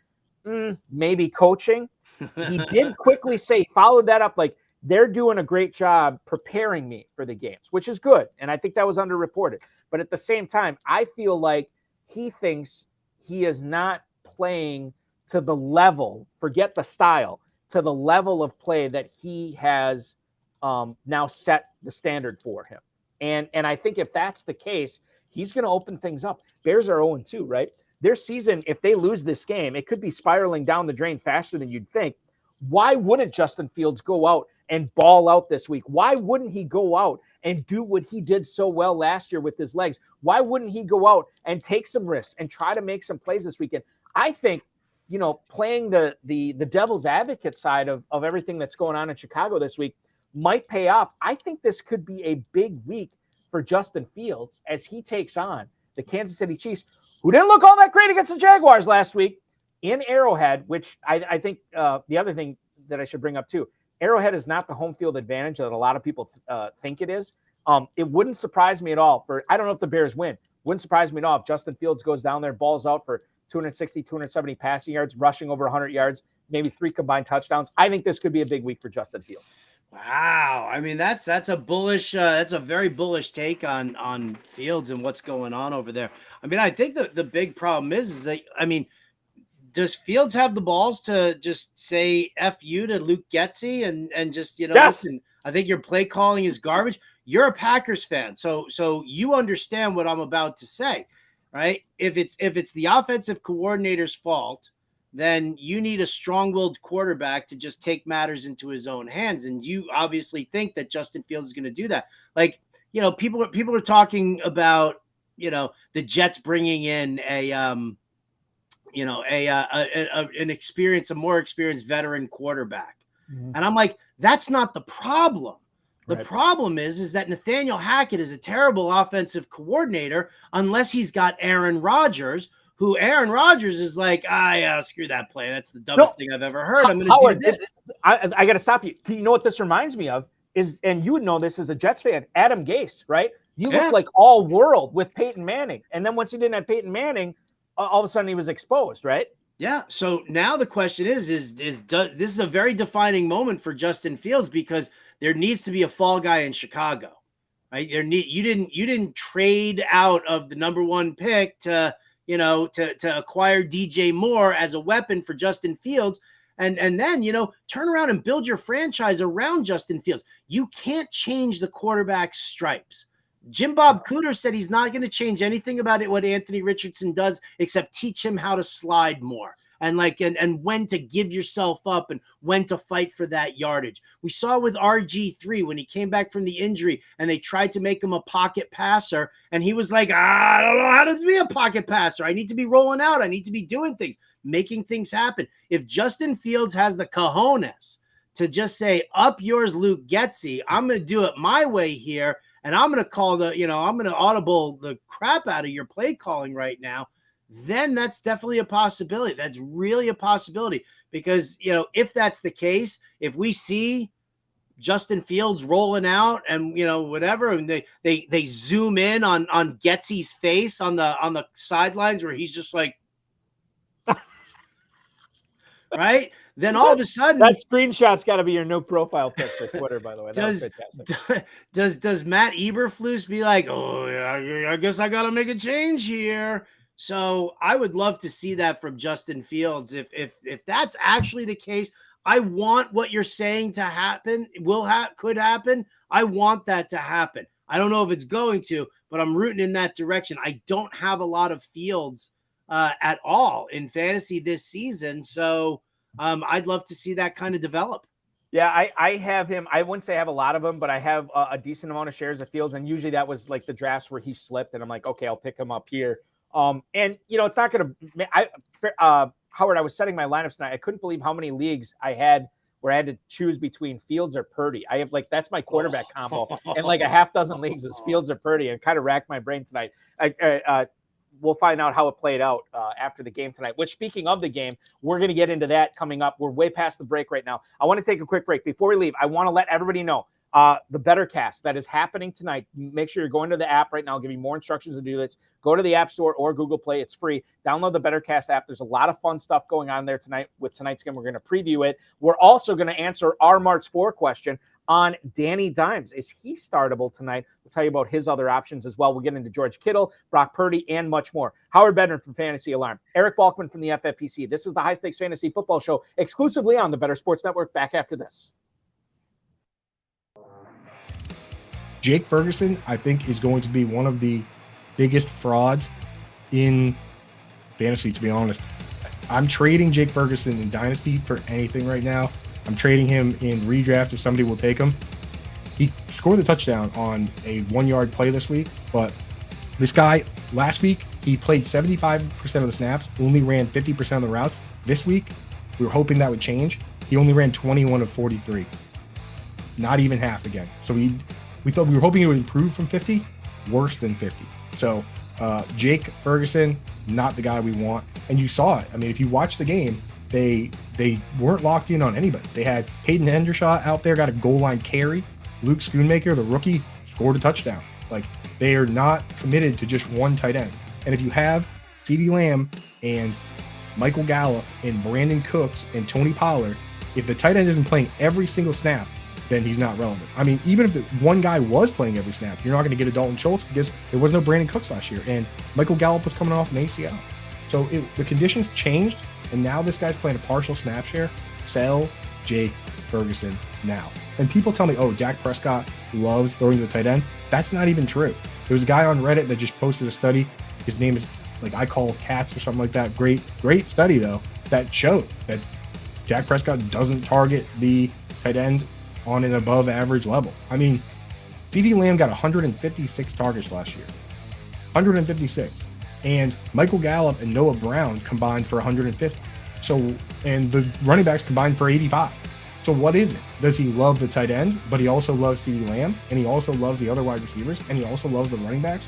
maybe coaching. He did quickly say, followed that up, like, they're doing a great job preparing me for the games, which is good. And I think that was underreported. But at the same time, I feel like he thinks he is not playing to the level, forget the style, to the level of play that he has now set the standard for him. And I think if that's the case, he's going to open things up. Bears are 0-2, right? Their season, if they lose this game, it could be spiraling down the drain faster than you'd think. Why wouldn't Justin Fields go out and ball out this week? Why wouldn't he go out and do what he did so well last year with his legs? Why wouldn't he go out and take some risks and try to make some plays this weekend? I think, playing the devil's advocate side of everything that's going on in Chicago this week might pay off. I think this could be a big week for Justin Fields as he takes on the Kansas City Chiefs, who didn't look all that great against the Jaguars last week in Arrowhead, which I think the other thing that I should bring up too, Arrowhead is not the home field advantage that a lot of people think it is. It wouldn't surprise me at all I don't know if the Bears win. Wouldn't surprise me at all if Justin Fields goes down there, balls out for 260, 270 passing yards, rushing over 100 yards, maybe 3 combined touchdowns. I think this could be a big week for Justin Fields. Wow. I mean, that's a bullish, that's a very bullish take on Fields and what's going on over there. I mean, I think the big problem is that, I mean, does Fields have the balls to just say F you to Luke Getsy and just, Yes. Listen, I think your play calling is garbage. You're a Packers fan. So you understand what I'm about to say, right? If it's the offensive coordinator's fault, then you need a strong-willed quarterback to just take matters into his own hands. And you obviously think that Justin Fields is going to do that. Like, people are talking about, the Jets bringing in an more experienced veteran quarterback. Mm-hmm. And I'm like, that's not the problem. The problem is that Nathaniel Hackett is a terrible offensive coordinator unless he's got Aaron Rodgers, who Aaron Rodgers is like, screw that play. That's the dumbest thing I've ever heard. I'm going to do this. I got to stop you. You know what this reminds me of is, and you would know this as a Jets fan, Adam Gase, right? You look like all world with Peyton Manning. And then once he didn't have Peyton Manning, all of a sudden he was exposed, right? Yeah. So now the question is this is a very defining moment for Justin Fields because there needs to be a fall guy in Chicago, right? You didn't trade out of the number 1 pick to acquire DJ Moore as a weapon for Justin Fields. And then, turn around and build your franchise around Justin Fields. You can't change the quarterback's stripes. Jim Bob Cooter said he's not going to change anything about it, what Anthony Richardson does, except teach him how to slide more and when to give yourself up and when to fight for that yardage. We saw with RG3 when he came back from the injury and they tried to make him a pocket passer. And he was like, I don't know how to be a pocket passer. I need to be rolling out. I need to be doing things, making things happen. If Justin Fields has the cojones to just say, up yours, Luke Getsy, I'm going to do it my way here. And I'm going to I'm going to audible the crap out of your play calling right now, then that's definitely a possibility. That's really a possibility because, if that's the case, if we see Justin Fields rolling out and, whatever, and they zoom in on Getsy's face on the sidelines where he's just like, right? Then all of a sudden, that screenshot's got to be your new profile pic for Twitter, by the way. Does Matt Eberflus be like, oh yeah, I guess I got to make a change here? So I would love to see that from Justin Fields. If that's actually the case, I want what you're saying to happen. Could happen. I want that to happen. I don't know if it's going to, but I'm rooting in that direction. I don't have a lot of Fields at all in fantasy this season, so. I'd love to see that kind of develop. Yeah, I have him. I wouldn't say I have a lot of them, but I have a decent amount of shares of Fields. And usually that was like the drafts where he slipped. And I'm like, okay, I'll pick him up here. And, it's not going to Howard, I was setting my lineups tonight. I couldn't believe how many leagues I had where I had to choose between Fields or Purdy. I have that's my quarterback combo. And like a half dozen leagues is Fields or Purdy. And kind of racked my brain tonight. We'll find out how it played out after the game tonight, which speaking of the game, we're going to get into that coming up. We're way past the break right now. I want to take a quick break. Before we leave, I want to let everybody know the Better Cast that is happening tonight. Make sure you're going to the app right now. I'll give you more instructions to do this. Go to the App Store or Google Play. It's free. Download the Better Cast app. There's a lot of fun stuff going on there tonight. With tonight's game, we're going to preview it. We're also going to answer our March 4 question on Danny Dimes. Is he startable tonight? We'll tell you about his other options as well. We'll get into George Kittle, Brock Purdy, and much more. Howard Bednar from Fantasy Alarm. Eric Balkman from the FFPC. This is the High Stakes Fantasy Football Show exclusively on the Better Sports Network. Back after this. Jake Ferguson, I think, is going to be one of the biggest frauds in fantasy, to be honest. I'm trading Jake Ferguson in Dynasty for anything right now. I'm trading him in redraft if somebody will take him. He scored the touchdown on a 1-yard play this week, but this guy last week, he played 75% of the snaps, only ran 50% of the routes. This week, we were hoping that would change. He only ran 21 of 43. Not even half again. So we were hoping it would improve from 50, worse than 50. So Jake Ferguson, not the guy we want. And you saw it. I mean, if you watch the game, they weren't locked in on anybody. They had Hayden Hendershot out there, got a goal line carry. Luke Schoonmaker, the rookie, scored a touchdown. Like, they are not committed to just one tight end. And if you have CeeDee Lamb and Michael Gallup and Brandon Cooks and Tony Pollard, if the tight end isn't playing every single snap, then he's not relevant. I mean, even if the one guy was playing every snap, you're not going to get a Dalton Schultz because there was no Brandon Cooks last year, and Michael Gallup was coming off an ACL. So the conditions changed, and now this guy's playing a partial snap share. Sell Jake Ferguson now. And people tell me, oh, Dak Prescott loves throwing to the tight end. That's not even true. There was a guy on Reddit that just posted a study. His name is, like, I Call Cats or something like that. Great study, though, that showed that Dak Prescott doesn't target the tight end on an above average level. I mean, CeeDee Lamb got 156 targets last year. 156. And Michael Gallup and Noah Brown combined for 150. So, and the running backs combined for 85. So what is it? Does he love the tight end, but he also loves CeeDee Lamb, and he also loves the other wide receivers, and he also loves the running backs?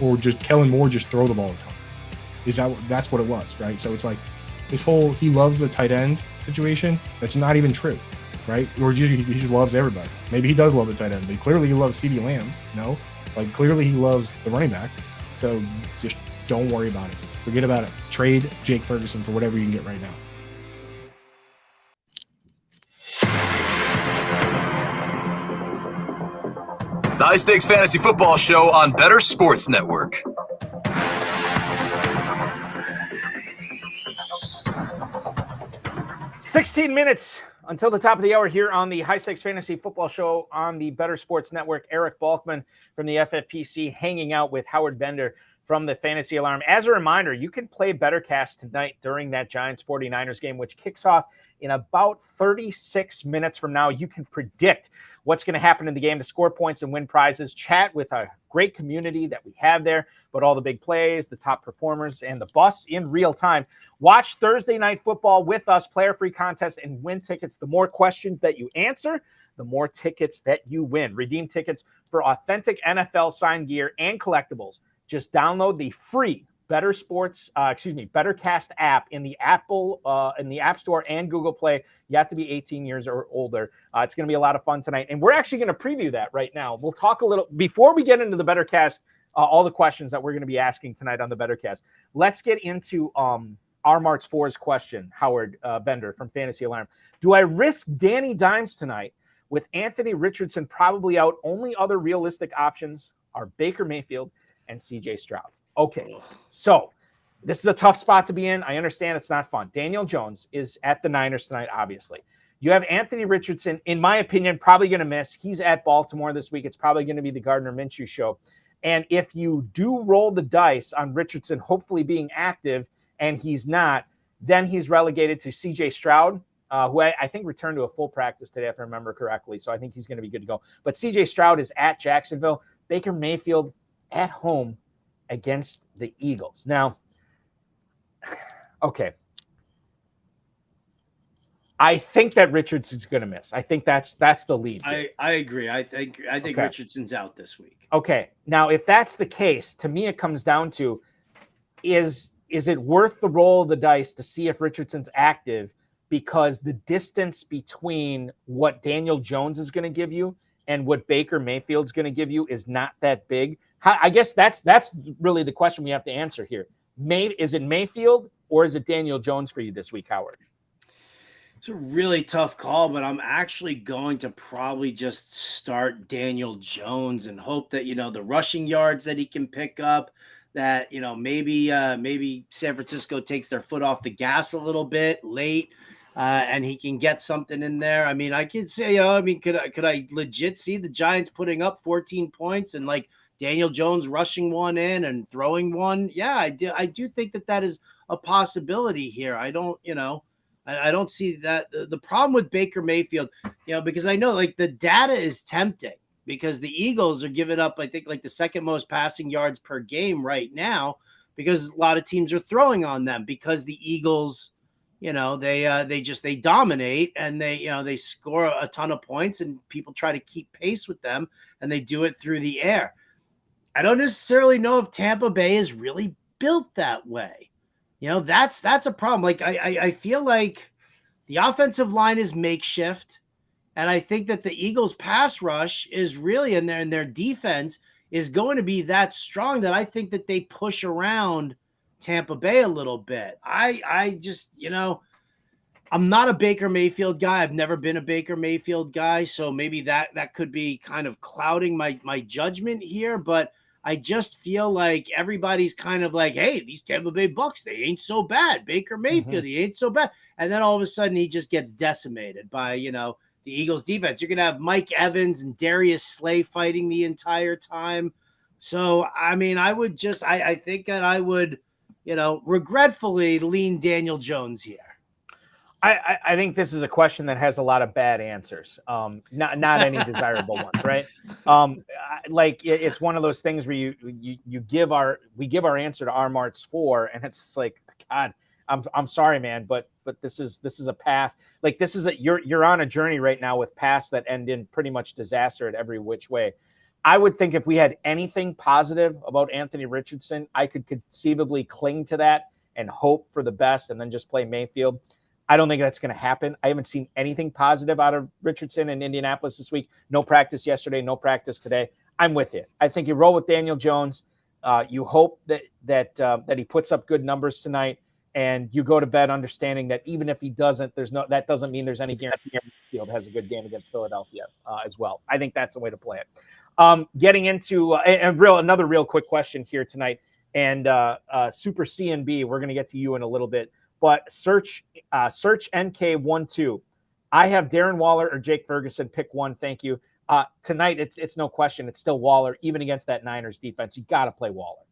Or just Kellen Moore just throw the ball a ton? That's what it was, right? So it's like this whole he loves the tight end situation, that's not even true, right? Or he just loves everybody. Maybe he does love the tight end, but clearly he loves CeeDee Lamb. No, like clearly he loves the running backs. So just don't worry about it. Forget about it. Trade Jake Ferguson for whatever you can get right now. It's the High Stakes Fantasy Football Show on Better Sports Network. "16 minutes until the top of the hour here on the High Stakes Fantasy Football Show on the Better Sports Network. Eric Balkman from the FFPC hanging out with Howard Bender from the Fantasy Alarm. As a reminder, you can play BetterCast tonight during that Giants 49ers game, which kicks off in about 36 minutes from now. You can predict what's going to happen in the game to score points and win prizes, chat with a great community that we have there, but all the big plays, the top performers, and the bus in real time. Watch Thursday Night Football with us, player-free contest, and win tickets. The more questions that you answer, the more tickets that you win. Redeem tickets for authentic NFL signed gear and collectibles. Just download the free BetterCast app in the App Store and Google Play. You have to be 18 years or older. It's going to be a lot of fun tonight, and we're actually going to preview that right now. We'll talk a little before we get into the BetterCast, all the questions that we're going to be asking tonight on the BetterCast. Let's get into Mart's 4's question, Howard Bender from Fantasy Alarm. Do I risk Danny Dimes tonight with Anthony Richardson probably out? Only other realistic options are Baker Mayfield and CJ Stroud. Okay, so this is a tough spot to be in. I understand it's not fun. Daniel Jones is at the Niners tonight, obviously. You have Anthony Richardson, in my opinion, probably going to miss. He's at Baltimore this week. It's probably going to be the Gardner Minshew show. And if you do roll the dice on Richardson hopefully being active and he's not, then he's relegated to CJ Stroud, who I think returned to a full practice today, if I remember correctly. So I think he's going to be good to go. But CJ Stroud is at Jacksonville. Baker Mayfield at home against the Eagles. Now, okay. I think that Richardson's going to miss. I think that's the lead. I agree. I think okay. Richardson's out this week. Okay. Now, if that's the case, to me it comes down to is it worth the roll of the dice to see if Richardson's active, because the distance between what Daniel Jones is going to give you and what Baker Mayfield's going to give you is not that big. I guess that's really the question we have to answer here. Is it Mayfield or is it Daniel Jones for you this week, Howard? It's a really tough call, but I'm actually going to probably just start Daniel Jones and hope that, the rushing yards that he can pick up, that, maybe San Francisco takes their foot off the gas a little bit late. And he can get something in there. I mean, I could say, could I legit see the Giants putting up 14 points and like Daniel Jones rushing one in and throwing one? Yeah, I do think that is a possibility here. I don't I don't see that. The problem with Baker Mayfield, because I know like the data is tempting because the Eagles are giving up, I think, like the second most passing yards per game right now because a lot of teams are throwing on them because the Eagles, they dominate and they score a ton of points and people try to keep pace with them and they do it through the air. I don't necessarily know if Tampa Bay is really built that way. That's a problem. Like I feel like the offensive line is makeshift. And I think that the Eagles pass rush is really in their defense is going to be that strong that I think that they push around Tampa Bay a little bit. I just, I'm not a Baker Mayfield guy. I've never been a Baker Mayfield guy. So maybe that could be kind of clouding my judgment here. But I just feel like everybody's kind of like, hey, these Tampa Bay Bucks, they ain't so bad. Baker Mayfield, he ain't so bad. And then all of a sudden he just gets decimated by, the Eagles defense. You're going to have Mike Evans and Darius Slay fighting the entire time. So, I mean, I think that I would, regretfully lean Daniel Jones here. I think this is a question that has a lot of bad answers, not any desirable ones, right? It's one of those things where we give our answer to R Mart's 4, and it's just like, God, I'm sorry, man, but this is a path. Like you're on a journey right now with paths that end in pretty much disaster at every which way. I would think if we had anything positive about Anthony Richardson, I could conceivably cling to that and hope for the best, and then just play Mayfield. I don't think that's going to happen. I haven't seen anything positive out of Richardson in Indianapolis this week. No practice yesterday, no practice today. I'm with you. I think you roll with Daniel Jones. You hope that he puts up good numbers tonight, and you go to bed understanding that even if he doesn't, that doesn't mean there's any guarantee Field has a good game against Philadelphia as well. I think that's the way to play it. Getting into another real quick question here tonight, and Super CNB, we're going to get to you in a little bit. But search NK12. I have Darren Waller or Jake Ferguson. Pick one. Thank you. Tonight, it's no question. It's still Waller, even against that Niners defense. You got to play Waller.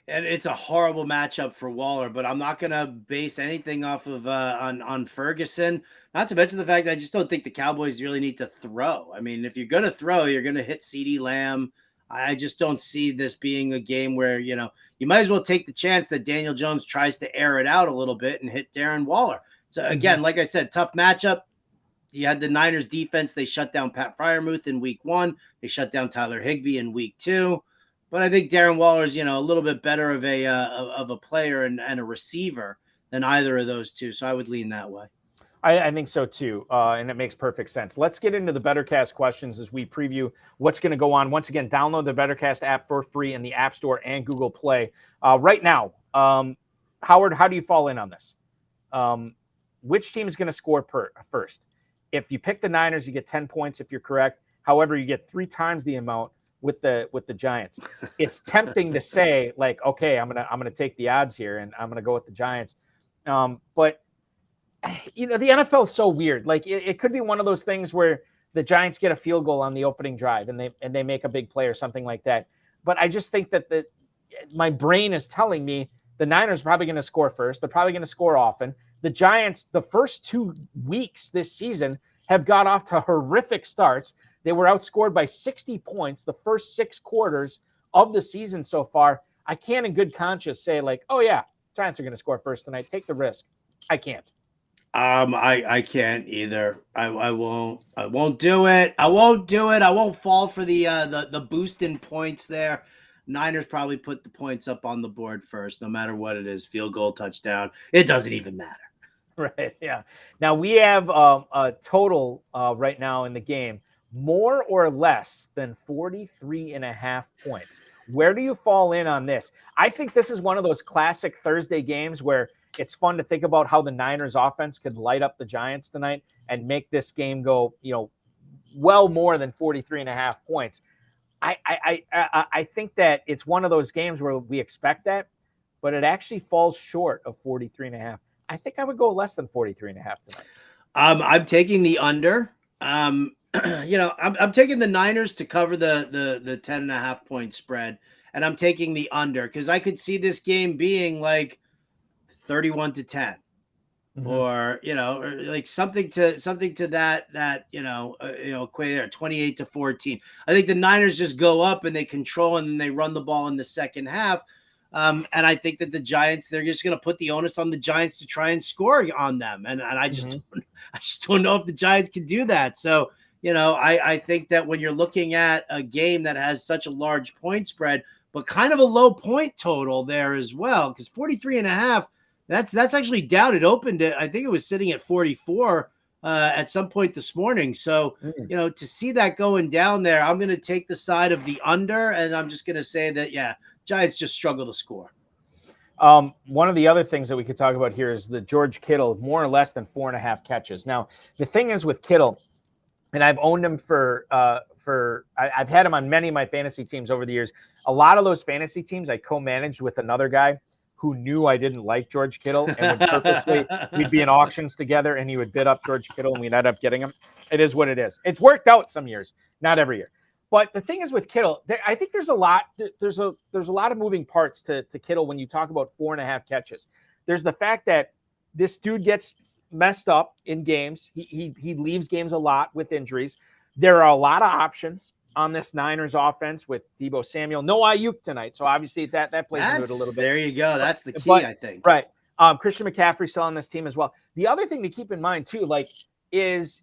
And it's a horrible matchup for Waller, but I'm not going to base anything off of on Ferguson. Not to mention the fact that I just don't think the Cowboys really need to throw. I mean, if you're going to throw, you're going to hit CeeDee Lamb. I just don't see this being a game where, you might as well take the chance that Daniel Jones tries to air it out a little bit and hit Darren Waller. So again, like I said, tough matchup. You had the Niners defense. They shut down Pat Freiermuth in week 1. They shut down Tyler Higbee in week 2. But I think Darren Waller's, a little bit better of a player and a receiver than either of those two. So I would lean that way. I think so too, and it makes perfect sense. Let's get into the BetterCast questions as we preview what's going to go on. Once again, download the BetterCast app for free in the App Store and Google Play. Right now, Howard, how do you fall in on this? Which team is going to score first? If you pick the Niners, you get 10 points if you're correct. However, you get 3 times the amount with the Giants. It's tempting to say, like, okay, I'm gonna take the odds here and I'm gonna go with the Giants. But the NFL is so weird. Like it could be one of those things where the Giants get a field goal on the opening drive and they make a big play or something like that. But I just think that my brain is telling me the Niners are probably going to score first. They're probably going to score often. The Giants, the first 2 weeks this season, have got off to horrific starts. They were outscored by 60 points the first 6 quarters of the season so far. I can't in good conscience say like, oh yeah, Giants are going to score first tonight. Take the risk. I can't. I can't either. I won't do it. I won't do it. I won't fall for the boost in points there. Niners probably put the points up on the board first, no matter what it is. Field goal, touchdown. It doesn't even matter. Right. Yeah. Now we have a total right now in the game, more or less than 43.5 points. Where do you fall in on this? I think this is one of those classic Thursday games where it's fun to think about how the Niners offense could light up the Giants tonight and make this game go, well more than 43.5 points. I think that it's one of those games where we expect that, but it actually falls short of 43.5. I think I would go less than 43.5 tonight. I'm taking the under. I'm taking the Niners to cover the 10.5 point spread, and I'm taking the under because I could see this game being like 31-10. or or like something to that equate there, 28-14. I think the Niners just go up and they control and then they run the ball in the second half. And I think that the Giants, they're just going to put the onus on the Giants to try and score on them. And I just don't know if the Giants can do that. So, I think that when you're looking at a game that has such a large point spread, but kind of a low point total there as well, because 43.5, that's actually down. It opened it. I think it was sitting at 44 at some point this morning. So, to see that going down there, I'm going to take the side of the under, and I'm just going to say that, Giants just struggle to score. One of the other things that we could talk about here is the George Kittle, more or less than 4.5 catches. Now, the thing is with Kittle, and I've owned him I've had him on many of my fantasy teams over the years. A lot of those fantasy teams I co-managed with another guy who knew I didn't like George Kittle and would purposely, we'd be in auctions together and he would bid up George Kittle and we'd end up getting him. It is what it is. It's worked out some years, not every year. But the thing is with Kittle, I think there's a lot of moving parts to Kittle when you talk about 4.5 catches. There's the fact that this dude gets messed up in games. He leaves games a lot with injuries. There are a lot of options on this Niners offense with Deebo Samuel. No Ayuk tonight, so obviously that plays into it a little bit. There you go. That's the key, I think. Right. Christian McCaffrey still on this team as well. The other thing to keep in mind too, is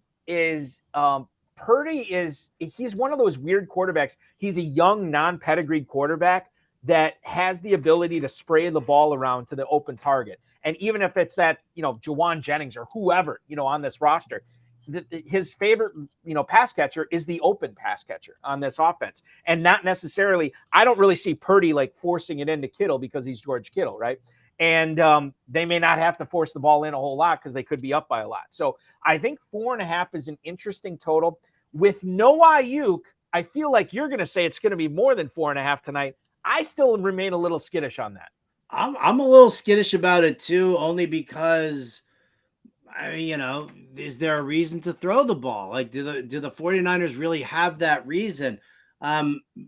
Purdy he's one of those weird quarterbacks. He's a young, non-pedigreed quarterback that has the ability to spray the ball around to the open target. And even if it's that, Jawan Jennings or whoever, on this roster, his favorite, pass catcher is the open pass catcher on this offense. And not necessarily, I don't really see Purdy forcing it into Kittle because he's George Kittle, right? And they may not have to force the ball in a whole lot because they could be up by a lot. So I think 4.5 is an interesting total. With no Ayuk, I feel like you're going to say it's going to be more than 4.5 tonight. I still remain a little skittish on that. I'm a little skittish about it too, only because, is there a reason to throw the ball? Do the 49ers really have that reason?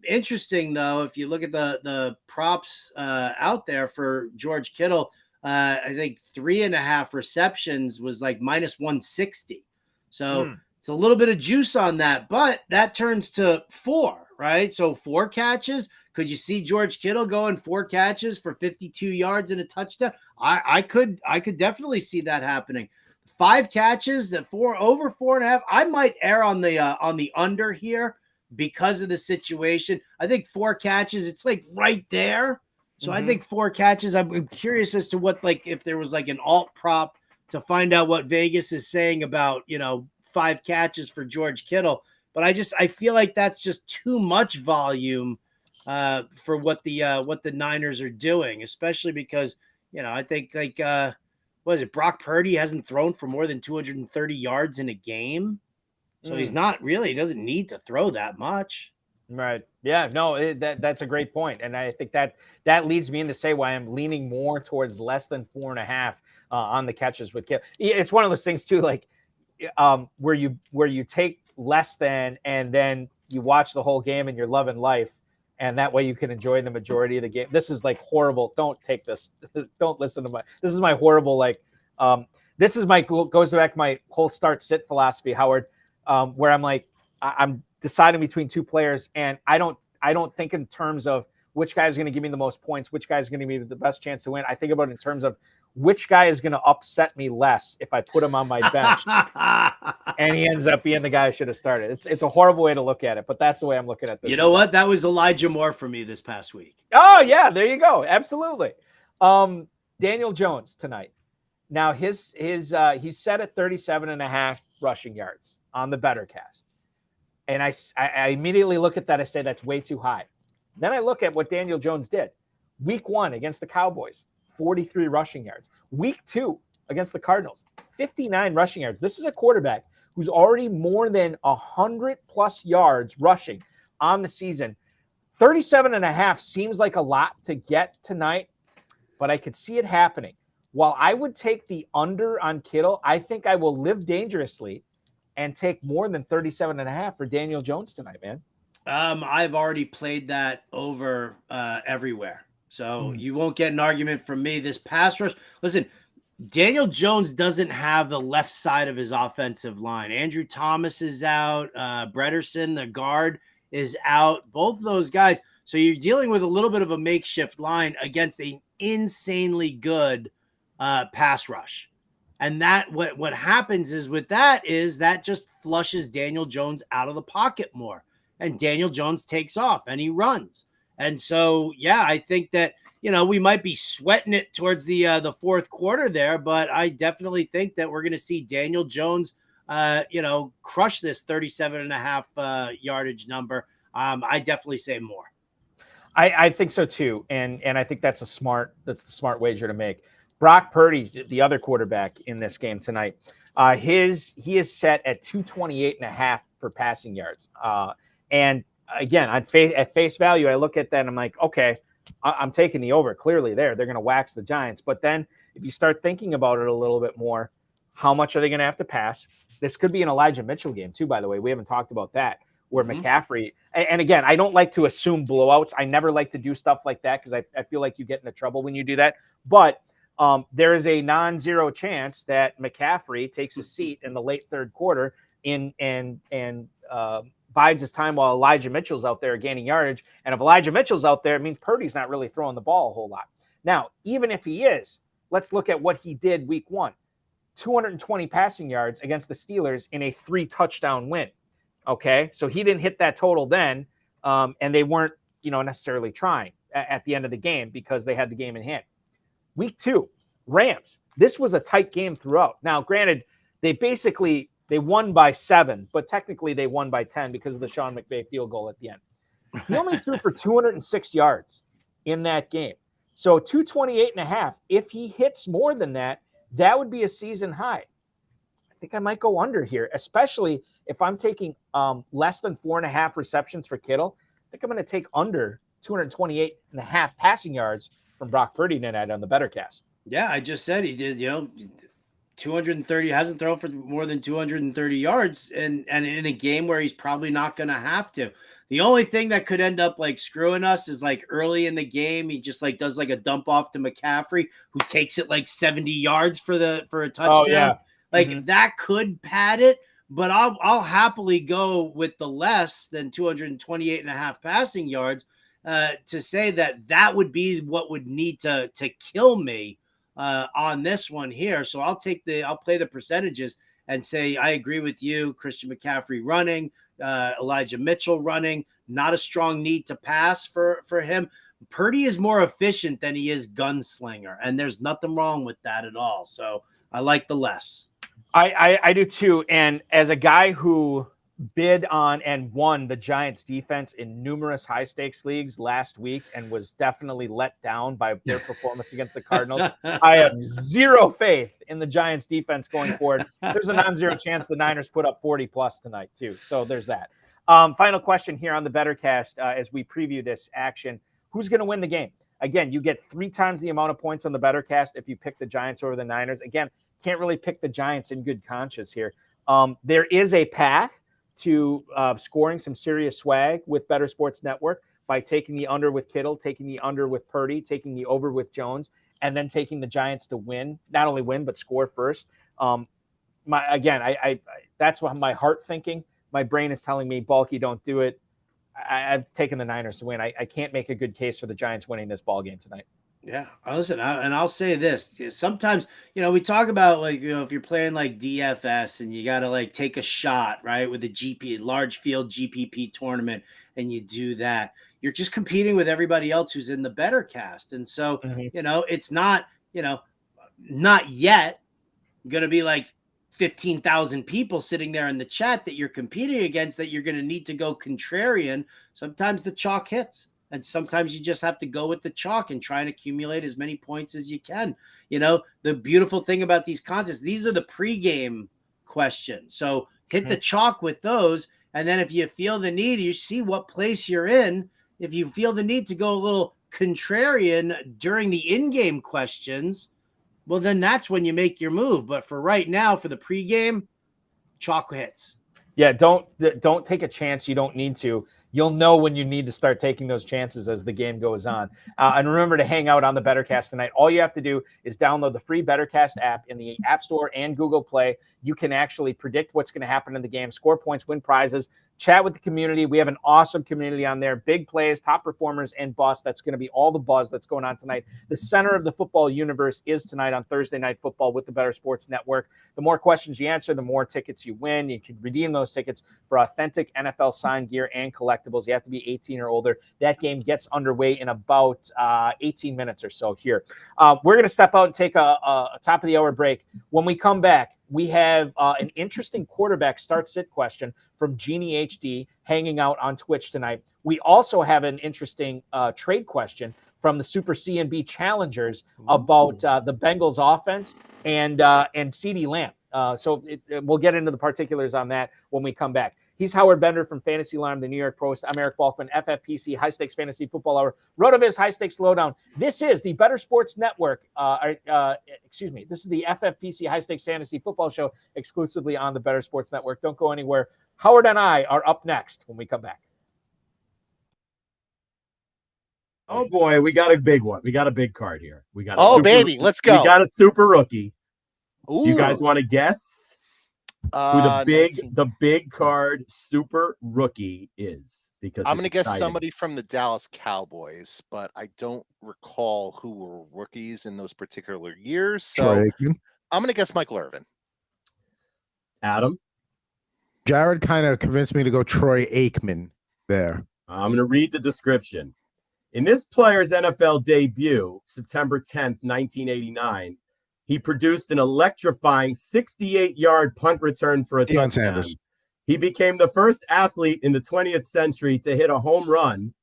Interesting though, if you look at the props out there for George Kittle, I think 3.5 receptions was minus 160. So it's a little bit of juice on that, but that turns to 4, right? So 4 catches. Could you see George Kittle going 4 catches for 52 yards and a touchdown? I could definitely see that happening. 5 catches at over 4.5. I might err on the under here because of the situation. I think 4 catches, it's right there. So I think 4 catches. I'm curious as to what, if there was an alt prop to find out what Vegas is saying about, 5 catches for George Kittle. But I feel like that's just too much volume for what the Niners are doing, especially because, I think what is it? Brock Purdy hasn't thrown for more than 230 yards in a game. So he doesn't need to throw that much. Right. Yeah, no, that's a great point. And I think that leads me in to say why I'm leaning more towards less than 4.5 on the catches with Kittle. It's one of those things too, where you take less than, and then you watch the whole game and you're loving life. And that way you can enjoy the majority of the game. This is horrible. Don't take this. Don't listen to this is my horrible, this is goes back to my whole start sit philosophy, Howard, where I'm deciding between 2 players. And I don't think in terms of which guy is going to give me the most points, which guy is going to give me the best chance to win. I think about it in terms of which guy is going to upset me less if I put him on my bench and he ends up being the guy I should have started. It's a horrible way to look at it, but that's the way I'm looking at this. You know what? That was Elijah Moore for me this past week. Oh yeah, there you go. Absolutely. Daniel Jones tonight. Now he's set at 37.5 rushing yards on the Better Cast. And I immediately look at that. I say that's way too high. Then I look at what Daniel Jones did. Week 1 against the Cowboys, 43 rushing yards. Week 2 against the Cardinals, 59 rushing yards. This is a quarterback who's already more than 100+ yards rushing on the season. 37.5 seems like a lot to get tonight, but I could see it happening. While I would take the under on Kittle, I think I will live dangerously and take more than 37.5 for Daniel Jones tonight, man. I've already played that over everywhere. So you won't get an argument from me. This pass rush, listen, Daniel Jones doesn't have the left side of his offensive line. Andrew Thomas is out. Brederson, the guard, is out. Both of those guys. So you're dealing with a little bit of a makeshift line against an insanely good pass rush. And that what happens is with that is that just flushes Daniel Jones out of the pocket more. And Daniel Jones takes off and he runs. And so, yeah, I think that, we might be sweating it towards the fourth quarter there, but I definitely think that we're going to see Daniel Jones, crush this 37.5 yardage number. I definitely say more. I think so too. And I think that's the smart wager to make. Brock Purdy, the other quarterback in this game tonight, he is set at 228.5 for passing yards. And again, at face value, I look at that and I'm like, okay, I'm taking the over. Clearly they're going to wax the Giants. But then if you start thinking about it a little bit more, how much are they going to have to pass? This could be an Elijah Mitchell game too, by the way. We haven't talked about that, where McCaffrey, and again, I don't like to assume blowouts. I never like to do stuff like that because I feel like you get into trouble when you do that. But there is a non-zero chance that McCaffrey takes a seat in the late third quarter and bides his time while Elijah Mitchell's out there gaining yardage. And if Elijah Mitchell's out there, it means Purdy's not really throwing the ball a whole lot. Now, even if he is, let's look at what he did week 1. 220 passing yards against the Steelers in a 3-touchdown win. Okay, so he didn't hit that total then, and they weren't, necessarily trying at the end of the game because they had the game in hand. Week 2, Rams. This was a tight game throughout. Now, granted, they won by 7, but technically they won by 10 because of the Sean McVay field goal at the end. He only threw for 206 yards in that game. So 228.5. If he hits more than that, that would be a season high. I think I might go under here, especially if I'm taking less than 4.5 receptions for Kittle. I think I'm going to take under 228.5 passing yards from Brock Purdy tonight on the Better Cast. Yeah, I just said he did, 230, hasn't thrown for more than 230 yards and in a game where he's probably not going to have to. The only thing that could end up like screwing us is like early in the game, he just like does like a dump off to McCaffrey, who takes it like 70 yards for a touchdown. Oh, yeah. Like that could pad it, but I'll happily go with the less than 228.5 passing yards to say that would be what would need to kill me on this one here. So I'll play the percentages and say I agree with you. Christian McCaffrey running, Elijah Mitchell running, not a strong need to pass for him. Purdy is more efficient than he is gunslinger, and there's nothing wrong with that at all. So I like the less. I do too. And as a guy who bid on and won the Giants defense in numerous high stakes leagues last week and was definitely let down by their performance against the Cardinals, I have zero faith in the Giants defense going forward. There's a non-zero chance the Niners put up 40 plus tonight too. So there's that. Final question here on the Better Cast as we preview this action. Who's going to win the game? Again, you get 3 times the amount of points on the Better Cast if you pick the Giants over the Niners. Again, can't really pick the Giants in good conscience here. There is a path to scoring some serious swag with Better Sports Network by taking the under with Kittle, taking the under with Purdy, taking the over with Jones, and then taking the Giants to win, not only win, but score first. That's what my heart thinking. My brain is telling me, Balky, don't do it. I've taken the Niners to win. I can't make a good case for the Giants winning this ball game tonight. Yeah, listen, and I'll say this. Sometimes, we talk about like, if you're playing like DFS and you got to like take a shot, right, with a large field GPP tournament, and you do that, you're just competing with everybody else who's in the Better Cast. And so, it's not, not yet going to be like 15,000 people sitting there in the chat that you're competing against that you're going to need to go contrarian. Sometimes the chalk hits. And sometimes you just have to go with the chalk and try and accumulate as many points as you can. The beautiful thing about these contests, these are the pregame questions. So hit the chalk with those. And then if you feel the need, you see what place you're in. If you feel the need to go a little contrarian during the in-game questions, well, then that's when you make your move. But for right now, for the pregame, chalk hits. Yeah, don't take a chance you don't need to. You'll know when you need to start taking those chances as the game goes on. And remember to hang out on the BetterCast tonight. All you have to do is download the free BetterCast app in the App Store and Google Play. You can actually predict what's going to happen in the game, score points, win prizes, chat with the community. We have an awesome community on there. Big plays, top performers, and bust. That's going to be all the buzz that's going on tonight. The center of the football universe is tonight on Thursday Night Football with the Better Sports Network. The more questions you answer, the more tickets you win. You can redeem those tickets for authentic NFL signed gear and collectibles. You have to be 18 or older. That game gets underway in about 18 minutes or so here. We're going to step out and take a top of the hour break. When we come back, we have an interesting quarterback start-sit question from Genie HD hanging out on Twitch tonight. We also have an interesting trade question from the Super C&B Challengers about the Bengals offense and CeeDee Lamb. So we'll get into the particulars on that when we come back. He's Howard Bender from Fantasy Alarm, the New York Post. I'm Eric Balkman, FFPC, High Stakes Fantasy Football Hour, RotoViz High Stakes Lowdown. This is the Better Sports Network. This is the FFPC High Stakes Fantasy Football Show exclusively on the Better Sports Network. Don't go anywhere. Howard and I are up next when we come back. Oh boy, we got a big one. We got a big card here. We got let's go. We got a super rookie. Ooh. Do you guys want to guess who the big card super rookie is? Because I'm going to guess somebody from the Dallas Cowboys, but I don't recall who were rookies in those particular years. So I'm going to guess Michael Irvin. Adam? Jared kind of convinced me to go Troy Aikman there. I'm going to read the description. In this player's NFL debut, September 10th, 1989, he produced an electrifying 68-yard punt return for a touchdown. Sanders. He became the first athlete in the 20th century to hit a home run,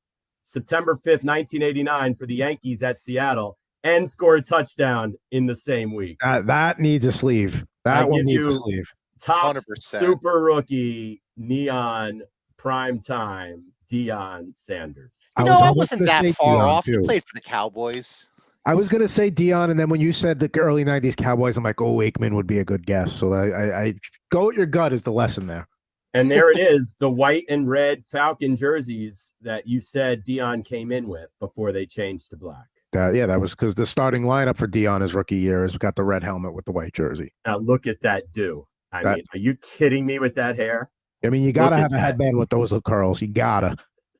September 5th, 1989, for the Yankees at Seattle, and score a touchdown in the same week. That needs a sleeve. That one needs a sleeve. Top 100%. super rookie, neon, prime time, Deion Sanders. I wasn't that far off. He played for the Cowboys. I was going to say Deion, and then when you said the early 90s Cowboys, I'm like, oh, Aikman would be a good guess. So I go with your gut is the lesson there. And there it is, the white and red Falcon jerseys that you said Deion came in with before they changed to black. That was because the starting lineup for Deion his rookie year has got the red helmet with the white jersey. Now look at that mean, are you kidding me with that hair? I mean, you got to have a headband with those curls. You got to.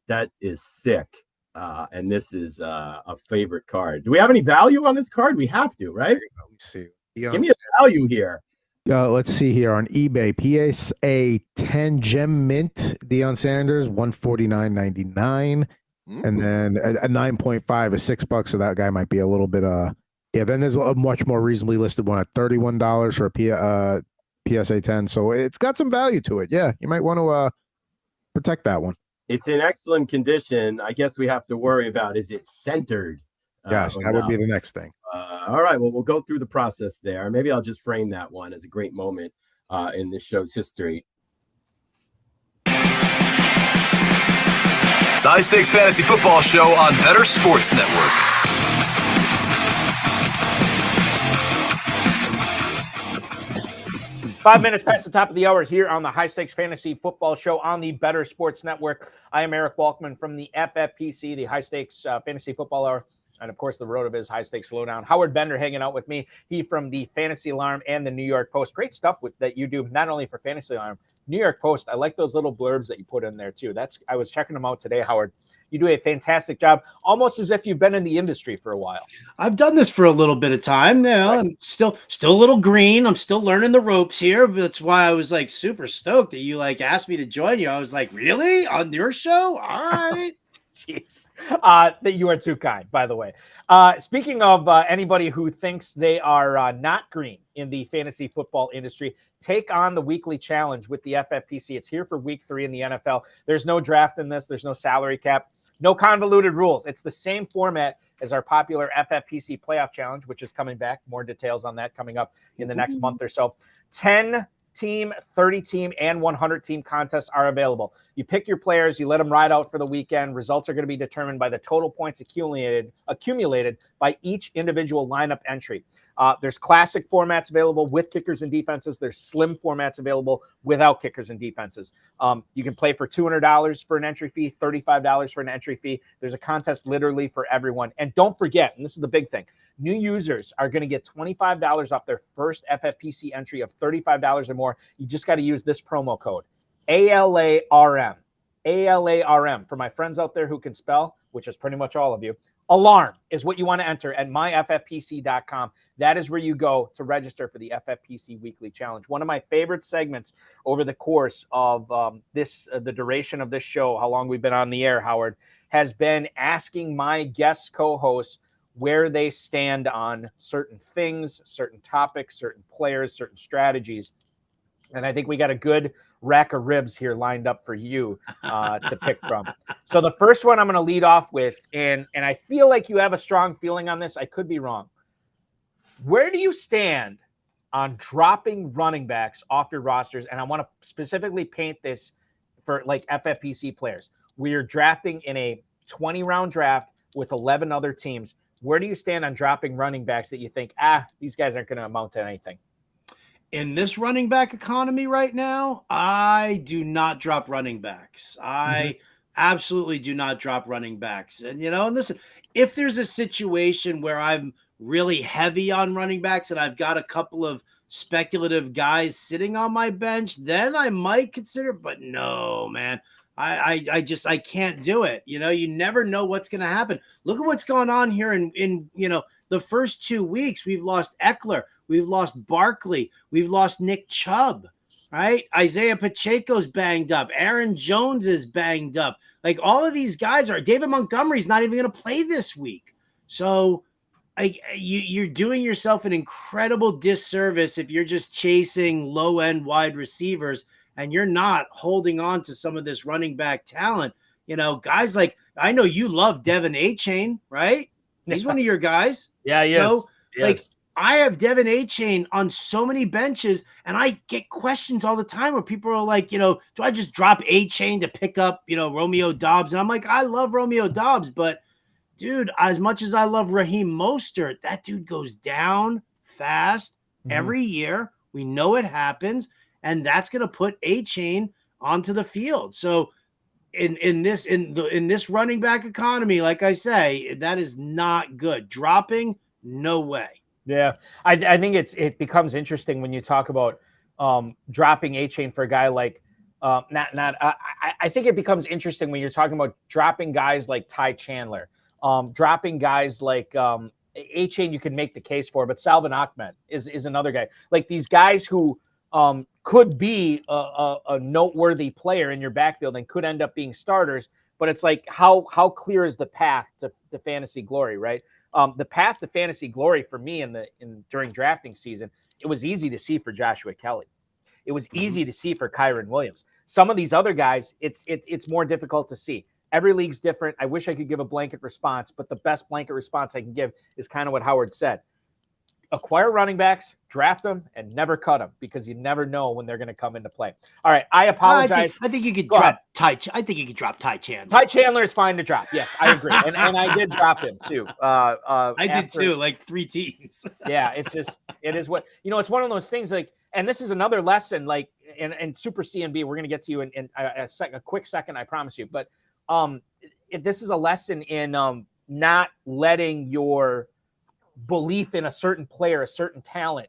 That is sick. And this is a favorite card. Do we have any value on this card? We have to, right? Let me see. Give me a value here. Let's see here on eBay. PSA 10 Gem Mint Deion Sanders, $149.99, and then a 9.5 is $6. So that guy might be a little bit. Then there's a much more reasonably listed one at $31 for a PSA 10. So it's got some value to it. Yeah, you might want to protect that one. It's in excellent condition. I guess we have to worry about, is it centered? Yes, that would be the next thing. All right, well, we'll go through the process there. Maybe I'll just frame that one as a great moment in this show's history. It's the High Stakes Fantasy Football Show on Better Sports Network. Five minutes past the top of the hour here on the High Stakes Fantasy Football Show on the Better Sports Network. I am Eric Balkman from the FFPC, the High Stakes Fantasy Football Hour, and of course the RotoViz High Stakes Lowdown. Howard Bender hanging out with me. He from the Fantasy Alarm and the New York Post. Great stuff that you do, not only for Fantasy Alarm, New York Post. I like those little blurbs that you put in there too. I was checking them out today, Howard. You do a fantastic job, almost as if you've been in the industry for a while. I've done this for a little bit of time now. Right. I'm still a little green. I'm still learning the ropes here. But that's why I was like super stoked that you asked me to join you. I was like, really? On your show? All right. Jeez. That you are too kind, by the way. Speaking of anybody who thinks they are not green in the fantasy football industry, take on the weekly challenge with the FFPC. It's here for week 3 in the NFL. There's no draft in this. There's no salary cap. No convoluted rules. It's the same format as our popular FFPC playoff challenge, which is coming back. More details on that coming up in the next month or so. 10 team, 30-team, and 100-team contests are available. You pick your players, you let them ride out for the weekend. Results are going to be determined by the total points accumulated by each individual lineup entry. There's classic formats available with kickers and defenses. There's slim formats available without kickers and defenses. You can play for $200 for an entry fee, $35 for an entry fee. There's a contest literally for everyone. And don't forget, and this is the big thing, new users are going to get $25 off their first FFPC entry of $35 or more. You just got to use this promo code, ALARM. ALARM. For my friends out there who can spell, which is pretty much all of you, alarm is what you want to enter at myffpc.com. That is where you go to register for the FFPC Weekly Challenge. One of my favorite segments over the course of the duration of this show, how long we've been on the air, Howard, has been asking my guest co-hosts where they stand on certain things, certain topics, certain players, certain strategies. And I think we got a good rack of ribs here lined up for you to pick from. So the first one I'm going to lead off with, and I feel like you have a strong feeling on this. I could be wrong. Where do you stand on dropping running backs off your rosters? And I want to specifically paint this for like FFPC players. We are drafting in a 20-round draft with 11 other teams. Where do you stand on dropping running backs that you think, these guys aren't going to amount to anything? In this running back economy right now, I do not drop running backs. I absolutely do not drop running backs. And, and listen, if there's a situation where I'm really heavy on running backs and I've got a couple of speculative guys sitting on my bench, then I might consider, but no, man. I can't do it. You never know what's going to happen. Look at what's going on here in the first 2 weeks. We've lost Eckler. We've lost Barkley. We've lost Nick Chubb, right? Isaiah Pacheco's banged up. Aaron Jones is banged up. Like all of these guys are. David Montgomery's not even going to play this week. So you're doing yourself an incredible disservice if you're just chasing low-end wide receivers and you're not holding on to some of this running back talent. Guys like, I know you love Devin Achane, right? He's one of your guys. Yeah, he is. Yes. Like I have Devin Achane on so many benches, and I get questions all the time where people are like, do I just drop Achane to pick up, Romeo Doubs? And I'm like, I love Romeo Doubs, but dude, as much as I love Raheem Mostert, that dude goes down fast every year. We know it happens. And that's going to put Achane onto the field. So in this running back economy, like I say, that is not good. Dropping, no way. Yeah, I think it becomes interesting when you talk about dropping Achane for a guy like I think it becomes interesting when you're talking about dropping guys like Ty Chandler, dropping guys like Achane. You can make the case for, but Salvin Ahmed is another guy. Like these guys who could be a noteworthy player in your backfield and could end up being starters, but it's like how clear is the path to fantasy glory, right? The path to fantasy glory for me during drafting season, it was easy to see for Joshua Kelly. It was easy to see for Kyron Williams. Some of these other guys, it's more difficult to see. Every league's different. I wish I could give a blanket response, but the best blanket response I can give is kind of what Howard said. Acquire running backs, draft them, and never cut them because you never know when they're going to come into play. All right, I apologize. I think you could drop Ty. I think you could drop Ty Chandler. Ty Chandler is fine to drop. Yes, I agree, and I did drop him too. I did too, like 3 teams. Yeah, it is what it's one of those things. Like, and this is another lesson. Like, and Super CNB, we're going to get to you in a quick second, I promise you. But this is a lesson in not letting your belief in a certain player, a certain talent,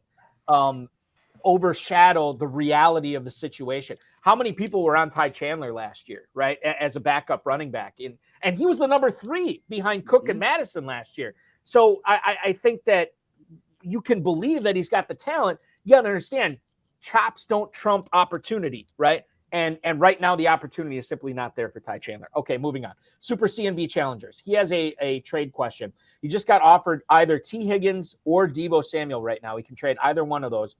overshadow the reality of the situation. How many people were on Ty Chandler last year, right, as a backup running back? And he was the number 3 behind Cook and Madison last year. So I think that you can believe that he's got the talent. You got to understand, chops don't trump opportunity, right? And right now the opportunity is simply not there for Ty Chandler. Okay, moving on. Super CNB challengers. He has a trade question. He just got offered either T. Higgins or Deebo Samuel right now. He can trade either one of those.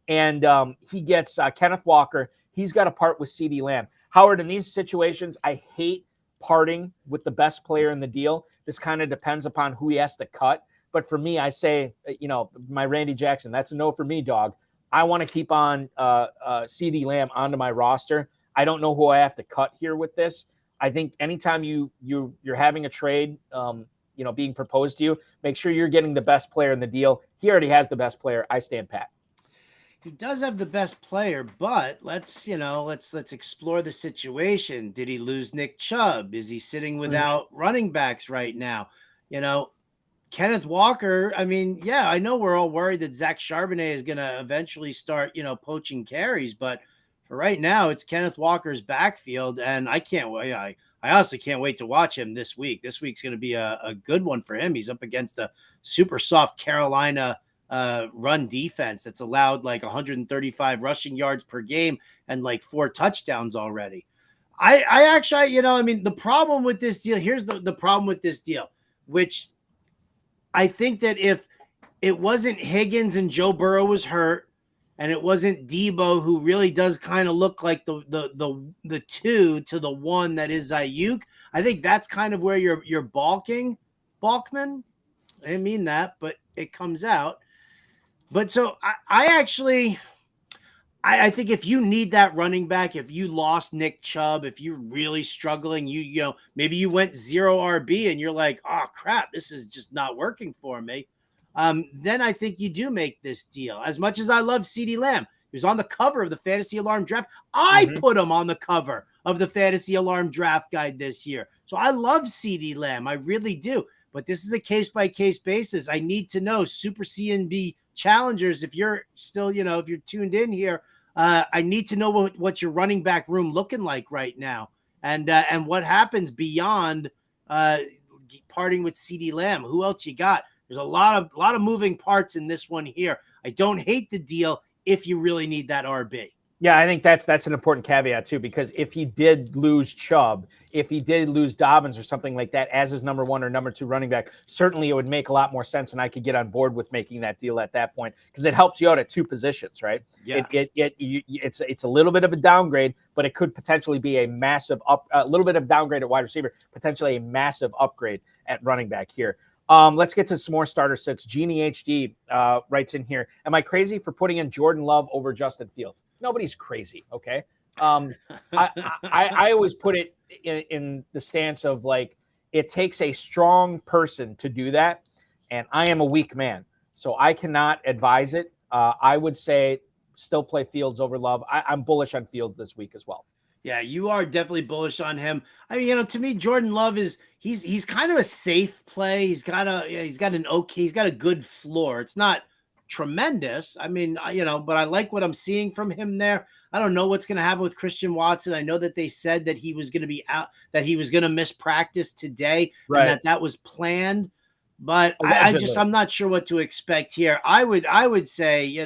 And he gets Kenneth Walker. He's got to part with CeeDee Lamb. Howard, in these situations, I hate parting with the best player in the deal. This kind of depends upon who he has to cut. But for me, I say, my Randy Jackson, that's a no for me, dog. I want to keep on CD Lamb onto my roster. I don't know who I have to cut here with this. I think anytime you're having a trade, being proposed to you, make sure you're getting the best player in the deal. He already has the best player. I stand pat. He does have the best player, but let's explore the situation. Did he lose Nick Chubb? Is he sitting without running backs right now? Kenneth Walker, I mean, yeah, I know we're all worried that Zach Charbonnet is going to eventually start, poaching carries, but for right now, it's Kenneth Walker's backfield, and I can't wait. I honestly can't wait to watch him this week. This week's going to be a good one for him. He's up against a super soft Carolina run defense that's allowed like 135 rushing yards per game and like 4 touchdowns already. I actually, the problem with this deal, here's the problem with this deal, which I think that if it wasn't Higgins and Joe Burrow was hurt, and it wasn't Debo, who really does kind of look like the 2 to the 1 that is Ayuk, I think that's kind of where you're Balkman. I didn't mean that, but it comes out. But so I think if you need that running back, if you lost Nick Chubb, if you're really struggling, maybe you went 0 RB and you're like, oh crap, this is just not working for me. Then I think you do make this deal. As much as I love CeeDee Lamb, he was on the cover of the Fantasy Alarm Draft. I put him on the cover of the Fantasy Alarm Draft Guide this year. So I love CeeDee Lamb. I really do. But this is a case-by-case basis. I need to know, Super CNB challengers, if you're still, if you're tuned in here, I need to know what your running back room looking like right now, and what happens beyond parting with CeeDee Lamb. Who else you got? There's a lot of moving parts in this one here. I don't hate the deal if you really need that RB. Yeah, I think that's an important caveat too, because if he did lose Chubb, if he did lose Dobbins or something like that as his number 1 or number 2 running back, certainly it would make a lot more sense, and I could get on board with making that deal at that point because it helps you out at 2 positions, right? Yeah. It's a little bit of a downgrade, but it could potentially be a massive a little bit of downgrade at wide receiver, potentially a massive upgrade at running back here. Let's get to some more starter sits. Jeannie HD writes in here, am I crazy for putting in Jordan Love over Justin Fields? Nobody's crazy, okay? I always put it in the stance of like, it takes a strong person to do that, and I am a weak man, so I cannot advise it. I would say still play Fields over Love. I'm bullish on Fields this week as well. Yeah, you are definitely bullish on him. I mean, to me, Jordan Love he's kind of a safe play. He's got a good floor. It's not tremendous. I mean, but I like what I'm seeing from him there. I don't know what's going to happen with Christian Watson. I know that they said that he was going to be out, that he was going to miss practice today, right, and that was planned. But I'm not sure what to expect here. I would say,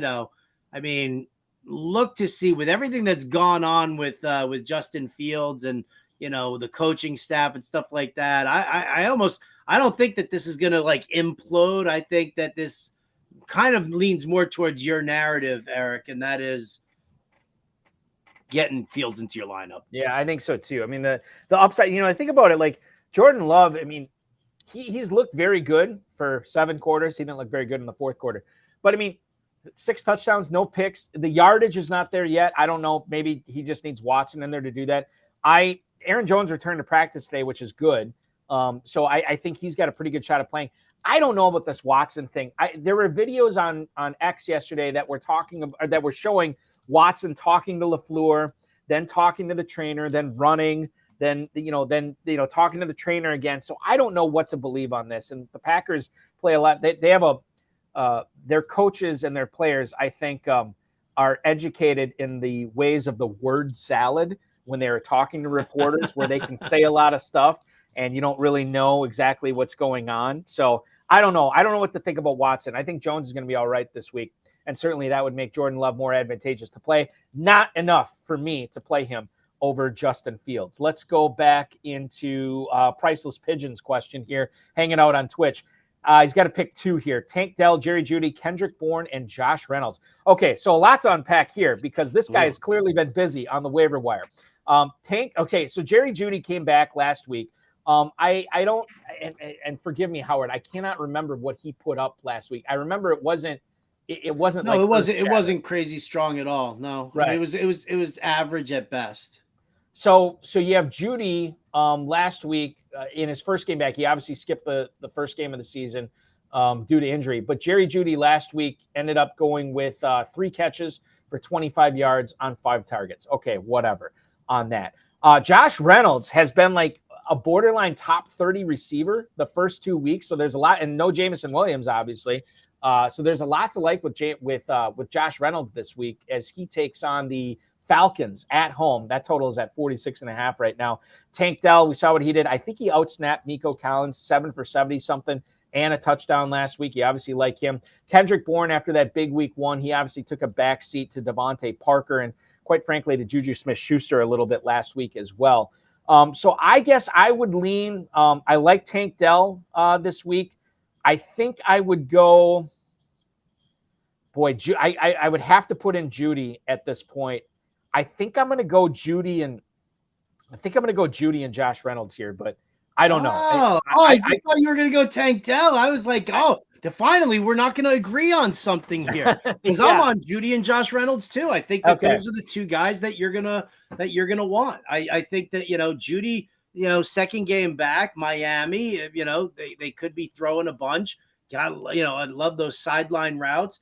I mean, look to see with everything that's gone on with Justin Fields and the coaching staff and stuff like that. I don't think that this is gonna like implode. I think that this kind of leans more towards your narrative, Eric, and that is getting Fields into your lineup. Yeah, I think so too. I mean, the upside, I think about it like Jordan Love. I mean, he's looked very good for 7 quarters. He didn't look very good in the 4th quarter, but I mean, 6 touchdowns, no picks. The yardage is not there yet. I don't know. Maybe he just needs Watson in there to do that. Aaron Jones returned to practice today, which is good. So I think he's got a pretty good shot at playing. I don't know about this Watson thing. There were videos on X yesterday that were showing Watson talking to LaFleur, then talking to the trainer, then running, then talking to the trainer again. So I don't know what to believe on this. And the Packers play a lot. They have their coaches and their players, I think, are educated in the ways of the word salad when they're talking to reporters, where they can say a lot of stuff and you don't really know exactly what's going on. So I don't know. I don't know what to think about Watson. I think Jones is going to be all right this week, and certainly that would make Jordan Love more advantageous to play. Not enough for me to play him over Justin Fields. Let's go back into Priceless Pigeons question here, hanging out on Twitch. He's got to pick 2 here. Tank Dell, Jerry Jeudy, Kendrick Bourne, and Josh Reynolds. Okay, so a lot to unpack here because this guy has clearly been busy on the waiver wire. Okay, so Jerry Jeudy came back last week. I don't, and forgive me, Howard, I cannot remember what he put up last week. I remember it wasn't it wasn't No, like it wasn't crazy strong at all. No, right. I mean, it was average at best. So you have Judy last week in his first game back. He obviously skipped the first game of the season due to injury. But Jerry Judy last week ended up going with 3 catches for 25 yards on 5 targets. Okay, whatever on that. Josh Reynolds has been like a borderline top 30 receiver the first 2 weeks. So there's a lot, and no Jameson Williams, obviously. So there's a lot to like with Josh Reynolds this week as he takes on the Falcons at home. That total is at 46.5 right now. Tank Dell, we saw what he did. I think he outsnapped Nico Collins 7 for 70 something and a touchdown last week. You obviously like him. Kendrick Bourne, after that big week 1, he obviously took a back seat to Devontae Parker and quite frankly to Juju Smith-Schuster a little bit last week as well. So I guess I would lean. I like Tank Dell this week. I think I would go. Boy, I would have to put in Judy at this point. I think I'm going to go Judy and Josh Reynolds here, but I don't know. I thought you were going to go Tank Dell. I was like, finally, we're not going to agree on something here because I'm on Judy and Josh Reynolds too. I think that those are the 2 guys that you're gonna want. I think that Judy, second game back, Miami, they could be throwing a bunch. I love those sideline routes.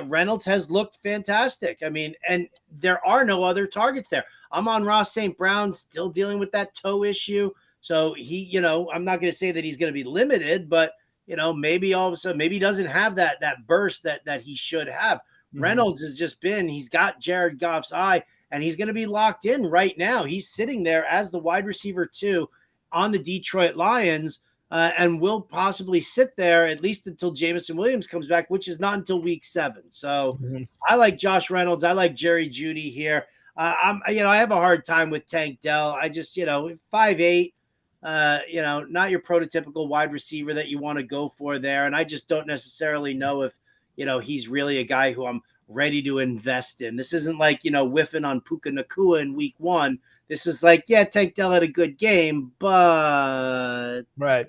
Reynolds has looked fantastic. I mean, and there are no other targets there. I'm on Ross St. Brown, still dealing with that toe issue. So he, I'm not going to say that he's going to be limited, but, maybe all of a sudden, maybe he doesn't have that burst that he should have. Mm-hmm. Reynolds has just he's got Jared Goff's eye, and he's going to be locked in right now. He's sitting there as the wide receiver 2 on the Detroit Lions. And will possibly sit there at least until Jameson Williams comes back, which is not until week 7. So I like Josh Reynolds. I like Jerry Judy here. I have a hard time with Tank Dell. I just, 5'8", not your prototypical wide receiver that you want to go for there. And I just don't necessarily know if, he's really a guy who I'm ready to invest in. This isn't like, whiffing on Puka Nacua in week 1. This is like, Tank Dell had a good game, but right.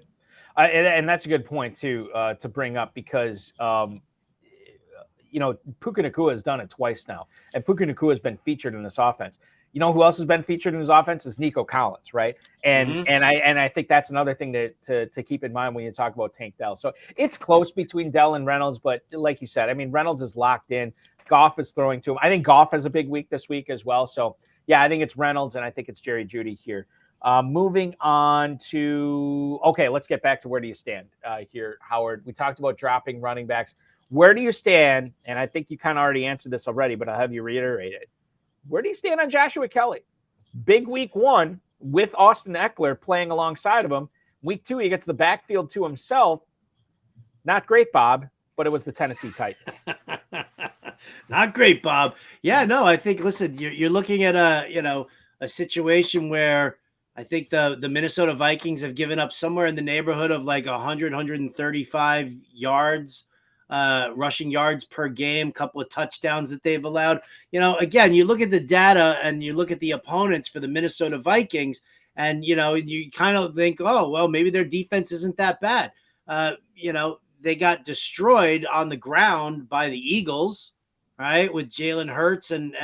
And that's a good point too to bring up because Puka Nacua has done it twice now, and Puka Nacua has been featured in this offense. You know who else has been featured in his offense is Nico Collins, right? And I think that's another thing to keep in mind when you talk about Tank Dell. So it's close between Dell and Reynolds, but like you said, I mean Reynolds is locked in. Goff is throwing to him. I think Goff has a big week this week as well. So yeah, I think it's Reynolds and I think it's Jerry Judy here. Moving on to, let's get back to where do you stand here, Howard. We talked about dropping running backs. Where do you stand? And I think you kind of already answered this already, but I'll have you reiterate it. Where do you stand on Joshua Kelly? Big week 1 with Austin Eckler playing alongside of him. Week 2, he gets the backfield to himself. Not great, Bob, but it was the Tennessee Titans. Not great, Bob. Yeah, no, I think, listen, you're looking at a situation where I think the Minnesota Vikings have given up somewhere in the neighborhood of like 135 yards, rushing yards per game, couple of touchdowns that they've allowed. Again, you look at the data and you look at the opponents for the Minnesota Vikings and, you kind of think, oh, well, maybe their defense isn't that bad. They got destroyed on the ground by the Eagles, right, with Jalen Hurts and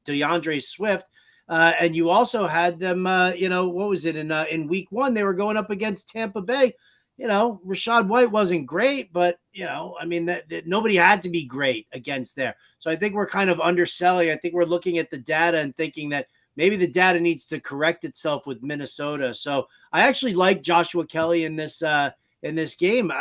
DeAndre Swift. And you also had them, what was it in week 1? They were going up against Tampa Bay. Rachaad White wasn't great, but, that nobody had to be great against there. So I think we're kind of underselling. I think we're looking at the data and thinking that maybe the data needs to correct itself with Minnesota. So I actually like Joshua Kelly in this game.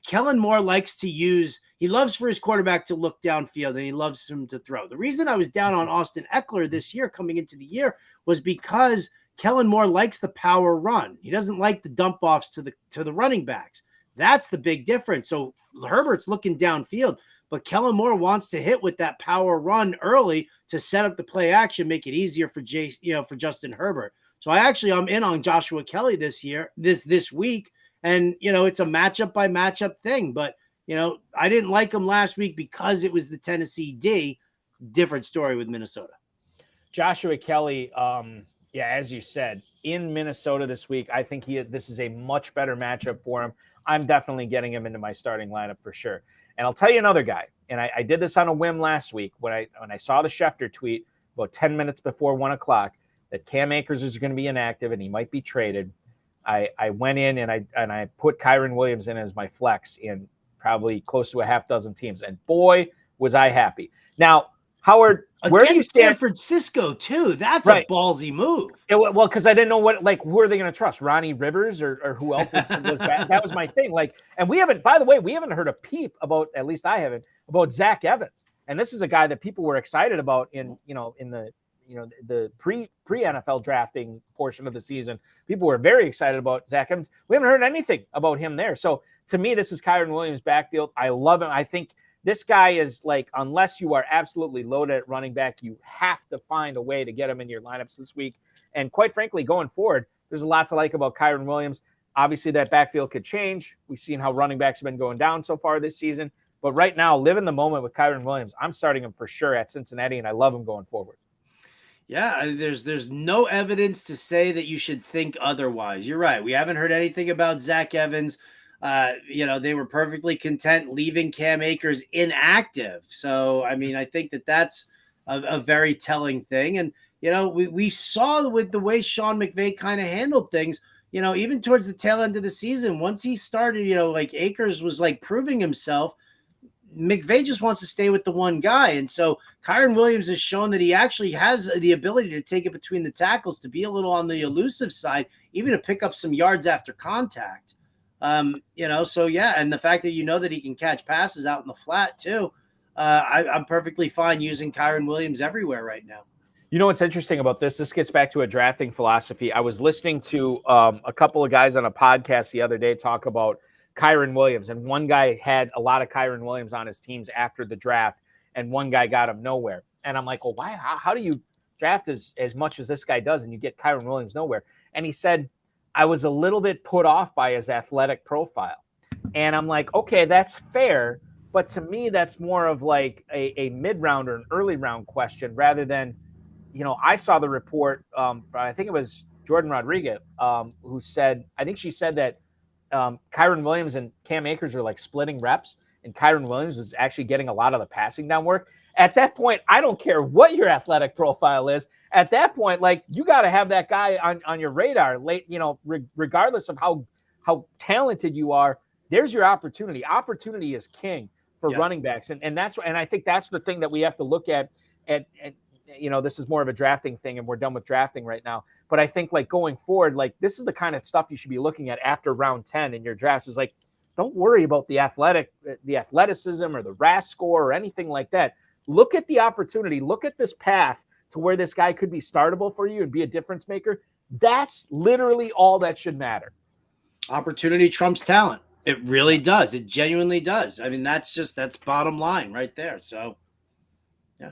Kellen Moore likes to he loves for his quarterback to look downfield and he loves him to throw. The reason I was down on Austin Eckler this year coming into the year was because Kellen Moore likes the power run. He doesn't like the dump offs to the running backs. That's the big difference. So Herbert's looking downfield, but Kellen Moore wants to hit with that power run early to set up the play action, make it easier for for Justin Herbert. So I'm in on Joshua Kelly this week. And, it's a matchup by matchup thing, but, I didn't like him last week because it was the Tennessee D. Different story with Minnesota. Joshua Kelly, as you said, in Minnesota this week, I think this is a much better matchup for him. I'm definitely getting him into my starting lineup for sure. And I'll tell you another guy, and I did this on a whim last week when I saw the Schefter tweet about 10 minutes before 1 o'clock that Cam Akers is going to be inactive and he might be traded. I went in and I put Kyron Williams in as my flex in probably close to a half dozen teams, and boy, was I happy. Now, Howard, where do you stand? San Francisco too? That's right. A ballsy move. Well, because I didn't know who are they going to trust? Ronnie Rivers or who else was that? That was my thing. And we haven't, by the way, we haven't heard a peep about, at least I haven't, about Zach Evans. And this is a guy that people were excited about in the pre NFL drafting portion of the season. People were very excited about Zach Evans. We haven't heard anything about him there. So to me, this is Kyron Williams' backfield. I love him. I think this guy is unless you are absolutely loaded at running back, you have to find a way to get him in your lineups this week. And quite frankly, going forward, there's a lot to like about Kyron Williams. Obviously, that backfield could change. We've seen how running backs have been going down so far this season. But right now, live in the moment with Kyron Williams. I'm starting him for sure at Cincinnati, and I love him going forward. Yeah, there's no evidence to say that you should think otherwise. You're right. We haven't heard anything about Zach Evans. They were perfectly content leaving Cam Akers inactive. So, I mean, I think that's a very telling thing. And, we saw with the way Sean McVay kind of handled things, even towards the tail end of the season, once he started, Akers was proving himself. McVay just wants to stay with the one guy. And so Kyron Williams has shown that he actually has the ability to take it between the tackles, to be a little on the elusive side, even to pick up some yards after contact. So yeah, and the fact that that he can catch passes out in the flat too, I'm perfectly fine using Kyron Williams everywhere right now. You know what's interesting about this? This gets back to a drafting philosophy. I was listening to a couple of guys on a podcast the other day talk about Kyron Williams, and one guy had a lot of Kyron Williams on his teams after the draft, and one guy got him nowhere. And I'm like, well, why? How do you draft as much as this guy does, and you get Kyron Williams nowhere? And he said, I was a little bit put off by his athletic profile. And I'm like, okay, that's fair. But to me, that's more of a mid-round or an early round question rather than, I saw the report. I think it was Jordan Rodriguez who said, I think she said that Kyron Williams and Cam Akers are splitting reps, and Kyron Williams is actually getting a lot of the passing down work. At that point, I don't care what your athletic profile is. At that point, you got to have that guy on your radar late, regardless of how talented you are. There's your opportunity. Opportunity is king for running backs. And I think that's the thing that we have to look at this is more of a drafting thing, and we're done with drafting right now. But I think going forward, this is the kind of stuff you should be looking at after round 10 in your drafts is don't worry about the athleticism or the RAS score or anything like that. Look at the opportunity. Look at this path to where this guy could be startable for you and be a difference maker. That's literally all that should matter. Opportunity trumps talent. It really does. It genuinely does. I mean, that's bottom line right there. So, yeah.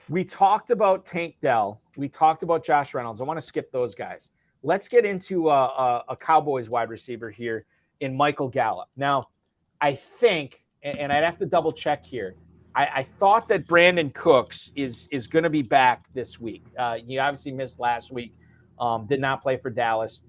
We talked about Tank Dell. We talked about Josh Reynolds. I want to skip those guys. Let's get into a Cowboys wide receiver here in Michael Gallup. Now, I think, and I'd have to double check here, I thought that Brandon Cooks is going to be back this week. He obviously missed last week, did not play for Dallas.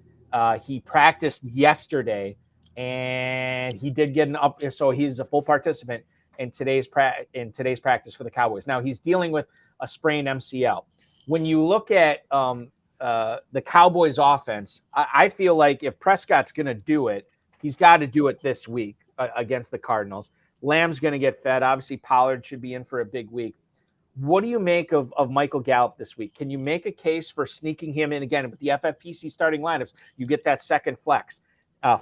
He practiced yesterday, and he did get so he's a full participant in today's practice for the Cowboys. Now, he's dealing with a sprained MCL. When you look at the Cowboys offense, I feel like if Prescott's going to do it, he's got to do it this week against the Cardinals. Lamb's going to get fed. Obviously, Pollard should be in for a big week. What do you make of Michael Gallup this week? Can you make a case for sneaking him in again with the FFPC starting lineups? You get that second flex,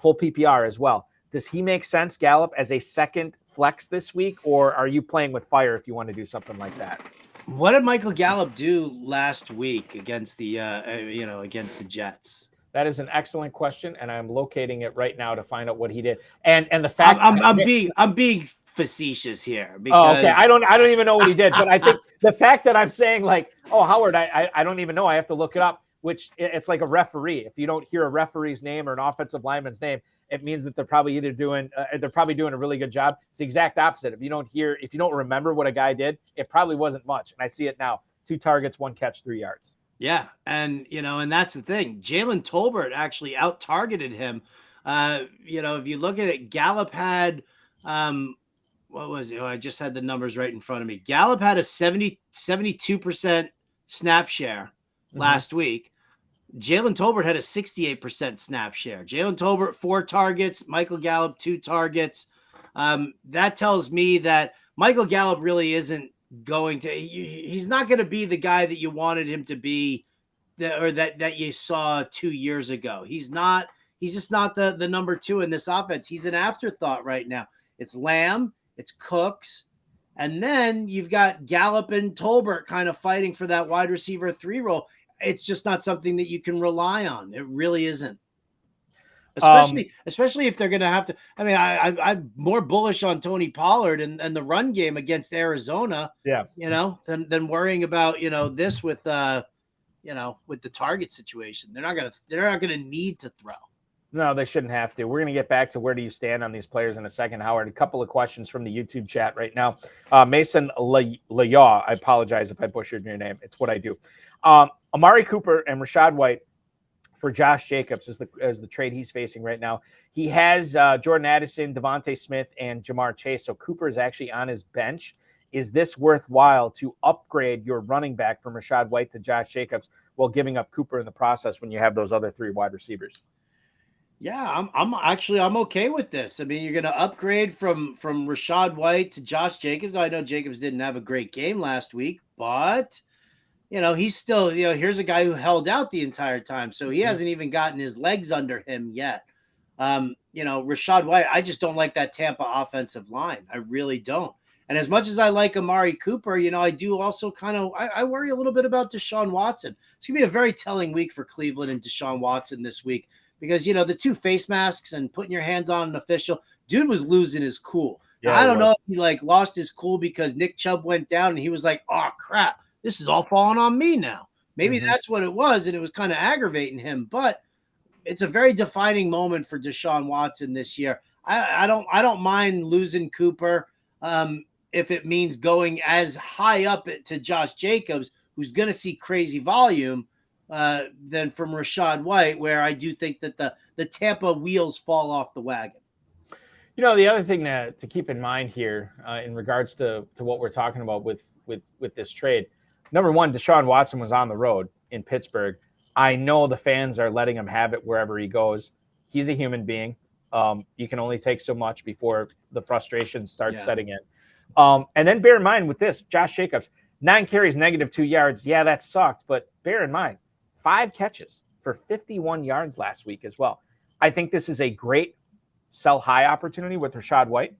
full PPR as well. Does he make sense, Gallup, as a second flex this week, or are you playing with fire if you want to do something like that? What did Michael Gallup do last week against the against the Jets? That is an excellent question, and I'm locating it right now to find out what he did. And the fact I'm being facetious here because okay, I don't even know what he did, but I think the fact that I'm saying Howard, I don't even know, I have to look it up, which it's like a referee. If you don't hear a referee's name or an offensive lineman's name, it means that they're probably either doing a really good job. It's the exact opposite. If you don't remember what a guy did, it probably wasn't much. And I see it now: 2 targets, 1 catch, 3 yards. Yeah, and and that's the thing. Jalen Tolbert actually out-targeted him If you look at it, Gallup had what was it? Oh, I just had the numbers right in front of me. Gallup had a 72% snap share last week. Jalen Tolbert had a 68% snap share. Jalen Tolbert, 4 targets. Michael Gallup, 2 targets. That tells me that Michael Gallup really isn't going to – he's not going to be the guy that you wanted him to be that you saw 2 years ago. He's not – he's just not the number 2 in this offense. He's an afterthought right now. It's Lamb. It's Cooks. And then you've got Gallup and Tolbert kind of fighting for that wide receiver 3 role. It's just not something that you can rely on. It really isn't. Especially if they're going to have to. I mean, I'm more bullish on Tony Pollard and the run game against Arizona. Yeah. Than worrying about this with with the target situation. They're not gonna need to throw. No, they shouldn't have to. We're going to get back to where do you stand on these players in a second, Howard. A couple of questions from the YouTube chat right now. Mason Layaw, I apologize if I butchered your name. It's what I do. Amari Cooper and Rachaad White for Josh Jacobs is the trade he's facing right now. He has Jordan Addison, Devontae Smith, and Jamar Chase. So Cooper is actually on his bench. Is this worthwhile to upgrade your running back from Rachaad White to Josh Jacobs while giving up Cooper in the process when you have those other 3 wide receivers? Yeah, I'm okay with this. I mean, you're going to upgrade from Rachaad White to Josh Jacobs. I know Jacobs didn't have a great game last week, but he's still, here's a guy who held out the entire time. So he hasn't even gotten his legs under him yet. Rachaad White, I just don't like that Tampa offensive line. I really don't. And as much as I like Amari Cooper, I do also I worry a little bit about Deshaun Watson. It's going to be a very telling week for Cleveland and Deshaun Watson this week. Because, the 2 face masks and putting your hands on an official, dude was losing his cool. Yeah, I don't know if he lost his cool because Nick Chubb went down and he was like, oh, crap, this is all falling on me now. Maybe that's what it was, and it was kind of aggravating him. But it's a very defining moment for Deshaun Watson this year. I don't mind losing Cooper if it means going as high up to Josh Jacobs, who's going to see crazy volume, than from Rachaad White, where I do think that the Tampa wheels fall off the wagon. The other thing to keep in mind here in regards to what we're talking about with this trade, number one, Deshaun Watson was on the road in Pittsburgh. I know the fans are letting him have it wherever he goes. He's a human being. You can only take so much before the frustration starts setting in. And then bear in mind with this, Josh Jacobs, 9 carries, -2 yards. Yeah, that sucked, but bear in mind, 5 catches for 51 yards last week as well. I think this is a great sell high opportunity with Rachaad White.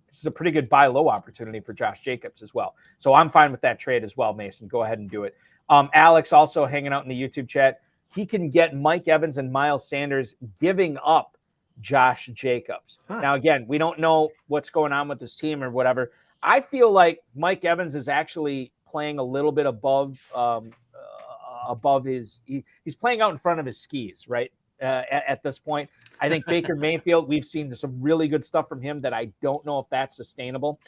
This is a pretty good buy low opportunity for Josh Jacobs as well. So I'm fine with that trade as well, Mason. Go ahead and do it. Alex also hanging out in the YouTube chat. He can get Mike Evans and Miles Sanders giving up Josh Jacobs. Now, again, we don't know what's going on with this team or whatever. I feel like Mike Evans is actually playing a little bit above his he's playing out in front of his skis, right? At this point, I think Baker Mayfield, we've seen some really good stuff from him that I don't know if that's sustainable.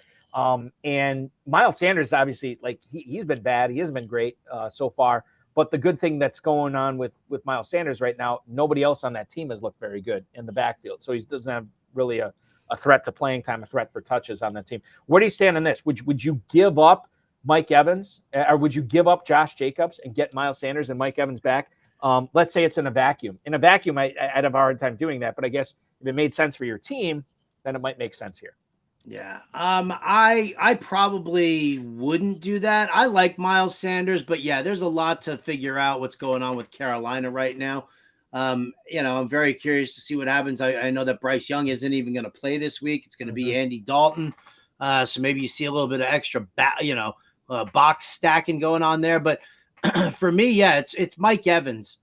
And Miles Sanders, obviously, he's been bad. He hasn't been great so far. But the good thing that's going on with Miles Sanders right now, nobody else on that team has looked very good in the backfield. So he doesn't have really a threat to playing time, a threat for touches on that team. Where do you stand on this? Would you give up Mike Evans, or would you give up Josh Jacobs and get Miles Sanders and Mike Evans back? Let's say it's in a vacuum. In a vacuum, I'd have a hard time doing that. But I guess if it made sense for your team, then it might make sense here. Yeah. I probably wouldn't do that. I like Miles Sanders, but yeah, there's a lot to figure out what's going on with Carolina right now. I'm very curious to see what happens. I know that Bryce Young isn't even going to play this week. It's going to be Andy Dalton. So maybe you see a little bit of extra box stacking going on there. But for me, yeah, it's Mike Evans.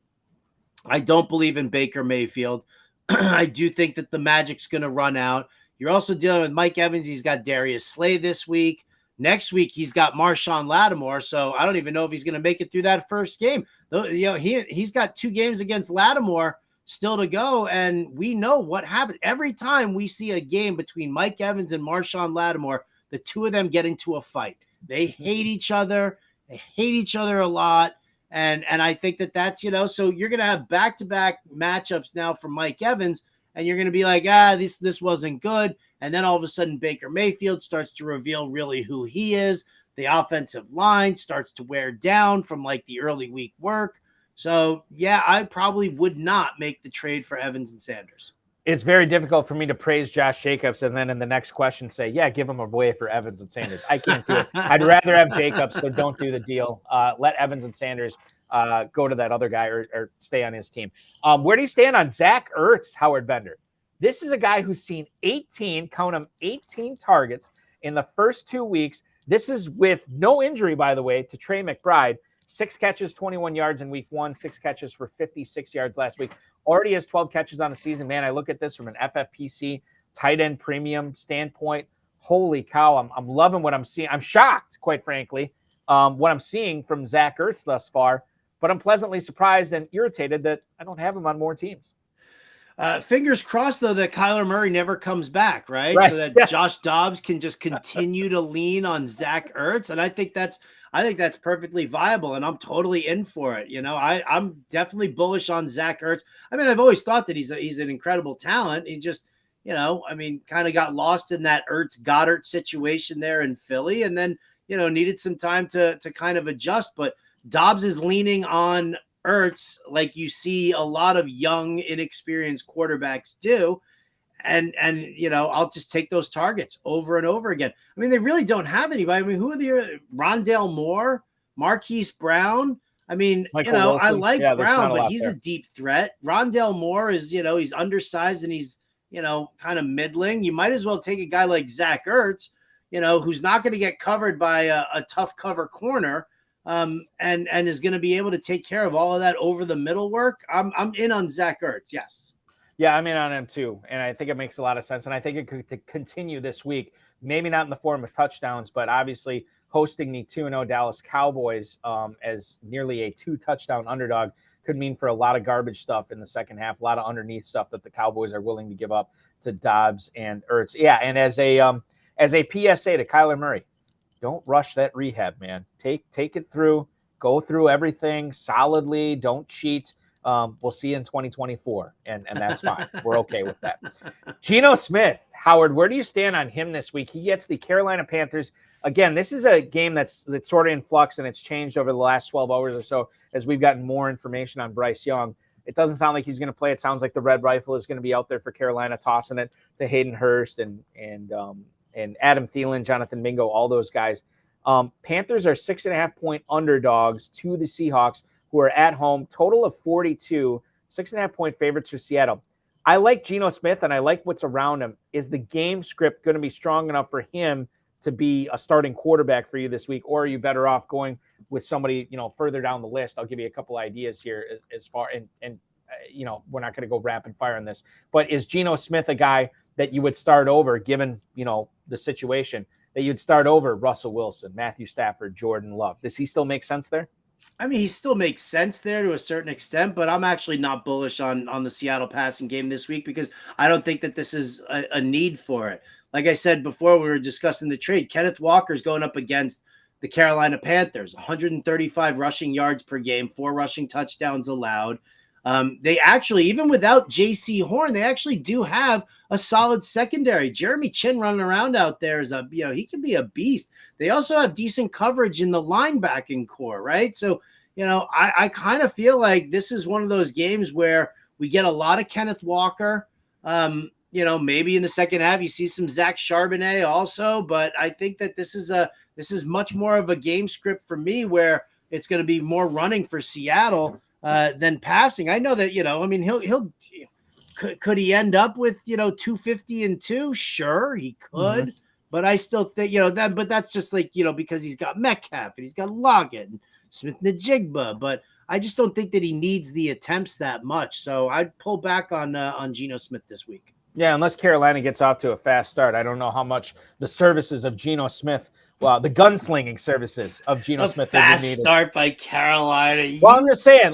I don't believe in Baker Mayfield. I do think that the magic's going to run out. You're also dealing with Mike Evans. He's got Darius Slay this week. Next week, he's got Marshawn Lattimore. So I don't even know if he's going to make it through that first game. He's got 2 games against Lattimore still to go. And we know what happens. Every time we see a game between Mike Evans and Marshawn Lattimore, the 2 of them get into a fight. They hate each other. They hate each other a lot. And I think that's, so you're going to have back-to-back matchups now for Mike Evans. and you're going to be like, this wasn't good. And then all of a sudden Baker Mayfield starts to reveal really who he is. The offensive line starts to wear down from like the early week work. So yeah, I probably would not make the trade for Evans and Sanders. It's very difficult for me to praise Josh Jacobs and then in the next question say, yeah, give him away for Evans and Sanders. I can't do it. I'd rather have Jacobs, so don't do the deal. Let Evans and Sanders go to that other guy or stay on his team. Where do you stand on Zach Ertz, Howard Bender? This is a guy who's seen 18 targets in the first 2 weeks. This is with no injury, by the way, to Trey McBride. 6 catches, 21 yards in week 1, 6 catches for 56 yards last week. Already has 12 catches on the season. Man, I look at this from an FFPC tight end premium standpoint. Holy cow, I'm loving what I'm seeing. I'm shocked, quite frankly, what I'm seeing from Zach Ertz thus far. But I'm pleasantly surprised and irritated that I don't have him on more teams. Fingers crossed, though, that Kyler Murray never comes back, right? So that Josh Dobbs can just continue to lean on Zach Ertz. And I think that's perfectly viable, and I'm totally in for it. You know, I'm definitely bullish on Zach Ertz. I mean, I've always thought that he's an incredible talent. He just, kind of got lost in that Ertz-Goddard situation there in Philly, and then, needed some time to kind of adjust. But Dobbs is leaning on Ertz like you see a lot of young, inexperienced quarterbacks do. And I'll just take those targets over and over again. I mean, they really don't have anybody. I mean, who are the Rondale Moore, Marquise Brown? I mean, Michael Wilson. I like Brown, but he's there. a deep threat. Rondale Moore is, he's undersized and he's, kind of middling. You might as well take a guy like Zach Ertz, who's not going to get covered by a tough cover corner, and is going to be able to take care of all of that over the middle work. I'm in on Zach Ertz. Yes. Yeah, I'm in on him too. And I think it makes a lot of sense. And I think it could continue this week, maybe not in the form of touchdowns, but obviously hosting the 2-0 Dallas Cowboys as nearly a 2-touchdown underdog could mean for a lot of garbage stuff in the second half, a lot of underneath stuff that the Cowboys are willing to give up to Dobbs and Ertz. Yeah, and as a PSA to Kyler Murray, don't rush that rehab, man. Take it through, go through everything solidly, don't cheat. We'll see you in 2024, and that's fine. We're okay with that. Geno Smith, Howard, where do you stand on him this week? He gets the Carolina Panthers. Again, this is a game that's sort of in flux, and it's changed over the last 12 hours or so as we've gotten more information on Bryce Young. It doesn't sound like he's going to play. It sounds like the Red Rifle is going to be out there for Carolina, tossing it to Hayden Hurst and Adam Thielen, Jonathan Mingo, all those guys. Panthers are 6.5-point underdogs to the Seahawks, who are at home, total of 42, 6.5-point favorites for Seattle. I like Geno Smith, and I like what's around him. Is the game script going to be strong enough for him to be a starting quarterback for you this week, or are you better off going with somebody, further down the list? I'll give you a couple ideas here as far, and we're not going to go rapid fire on this, but is Geno Smith a guy that you would start over, given, the situation, that you'd start over Russell Wilson, Matthew Stafford, Jordan Love? Does he still make sense there? I mean, he still makes sense there to a certain extent, but I'm actually not bullish on the Seattle passing game this week because I don't think that this is a need for it. Like I said before, we were discussing the trade. Kenneth Walker's going up against the Carolina Panthers, 135 rushing yards per game, 4 rushing touchdowns allowed. They actually, even without J.C. Horn, they actually do have a solid secondary. Jeremy Chin running around out there is he can be a beast. They also have decent coverage in the linebacking core, right? So, I kind of feel like this is one of those games where we get a lot of Kenneth Walker. Maybe in the second half you see some Zach Charbonnet also, but I think that this is much more of a game script for me where it's going to be more running for Seattle than passing. I know that, he'll could he end up with, 250 and 2? Sure, he could. Mm-hmm. But I still think, but that's just like, because he's got Metcalf and he's got Lockett and Smith-Njigba. But I just don't think that he needs the attempts that much. So I'd pull back on Geno Smith this week. Yeah, unless Carolina gets off to a fast start. I don't know how much the services of Geno Smith, the gunslinging services of Geno Smith. Fast start by Carolina. Well, I'm just saying,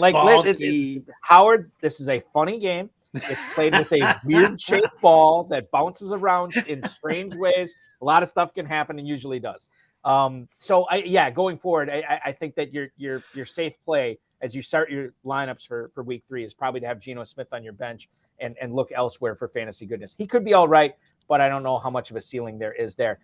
Howard, this is a funny game. It's played with a weird-shaped ball that bounces around in strange ways. A lot of stuff can happen and usually does. Going forward, I think that your safe play as you start your lineups for week 3 is probably to have Geno Smith on your bench and look elsewhere for fantasy goodness. He could be all right, but I don't know how much of a ceiling there is there.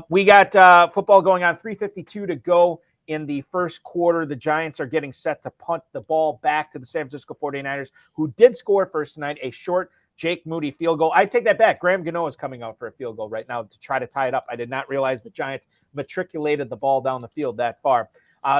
We got football going on, 3:52 to go in the first quarter. The Giants are getting set to punt the ball back to the San Francisco 49ers, who did score first tonight, a short Jake Moody field goal. I take that back. Graham Gano is coming out for a field goal right now to try to tie it up. I did not realize the Giants matriculated the ball down the field that far.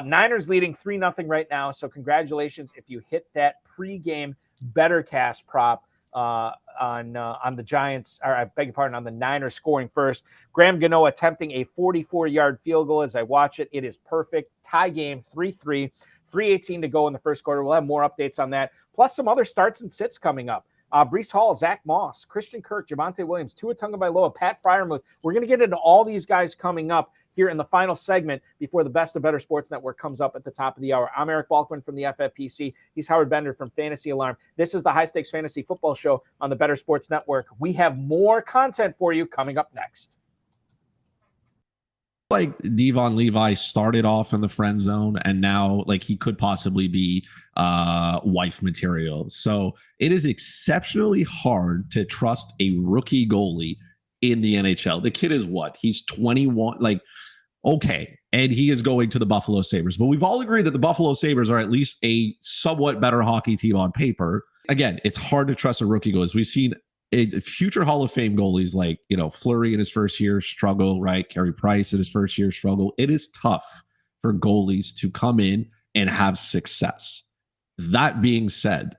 Niners leading 3-0 right now, so congratulations if you hit that pregame better cast prop on the Giants, or I beg your pardon, on the Niners scoring first. Graham Gano attempting a 44-yard field goal. As I watch it, it is perfect. Tie game, 3-3, 3:18 to go in the first quarter. We'll have more updates on that, plus some other starts and sits coming up. Breece Hall, Zach Moss, Christian Kirk, Javonte Williams, Tua Tagovailoa, Pat Freiermuth. We're going to get into all these guys coming up here in the final segment before the Best of Better Sports Network comes up at the top of the hour. I'm Eric Balkman from the FFPC. He's Howard Bender from Fantasy Alarm. This is the High Stakes Fantasy Football Show on the Better Sports Network. We have more content for you coming up next. Like Devon Levi started off in the friend zone, and now like he could possibly be wife material. So it is exceptionally hard to trust a rookie goalie in the NHL. The kid is what? He's 21. Like, okay, and he is going to the Buffalo Sabres. But we've all agreed that the Buffalo Sabres are at least a somewhat better hockey team on paper. Again, it's hard to trust a rookie goalie. We've seen future Hall of Fame goalies like, Fleury in his first year struggle, right? Carey Price in his first year struggle. It is tough for goalies to come in and have success. That being said,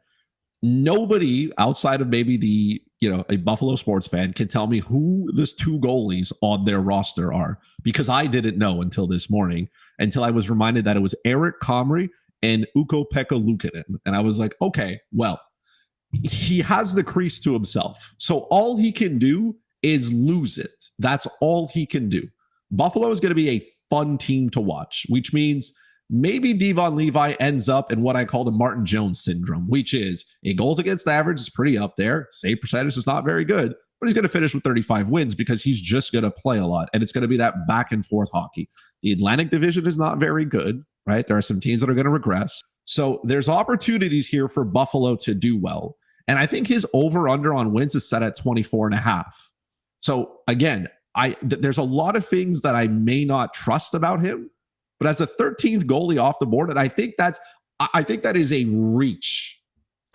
nobody outside of maybe a Buffalo sports fan can tell me who the two goalies on their roster are, because I didn't know until this morning, until I was reminded that it was Eric Comrie and Ukko-Pekka Luukkonen. And I was like, okay, well, he has the crease to himself. So all he can do is lose it. That's all he can do. Buffalo is going to be a fun team to watch, which means maybe Devon Levi ends up in what I call the Martin Jones syndrome, which is a goals against average is pretty up there. Save percentage is not very good, but he's going to finish with 35 wins because he's just going to play a lot. And it's going to be that back and forth hockey. The Atlantic Division is not very good, right? There are some teams that are going to regress. So there's opportunities here for Buffalo to do well. And I think his over-under on wins is set at 24.5. So again, there's a lot of things that I may not trust about him, but as a 13th goalie off the board, and I think that is a reach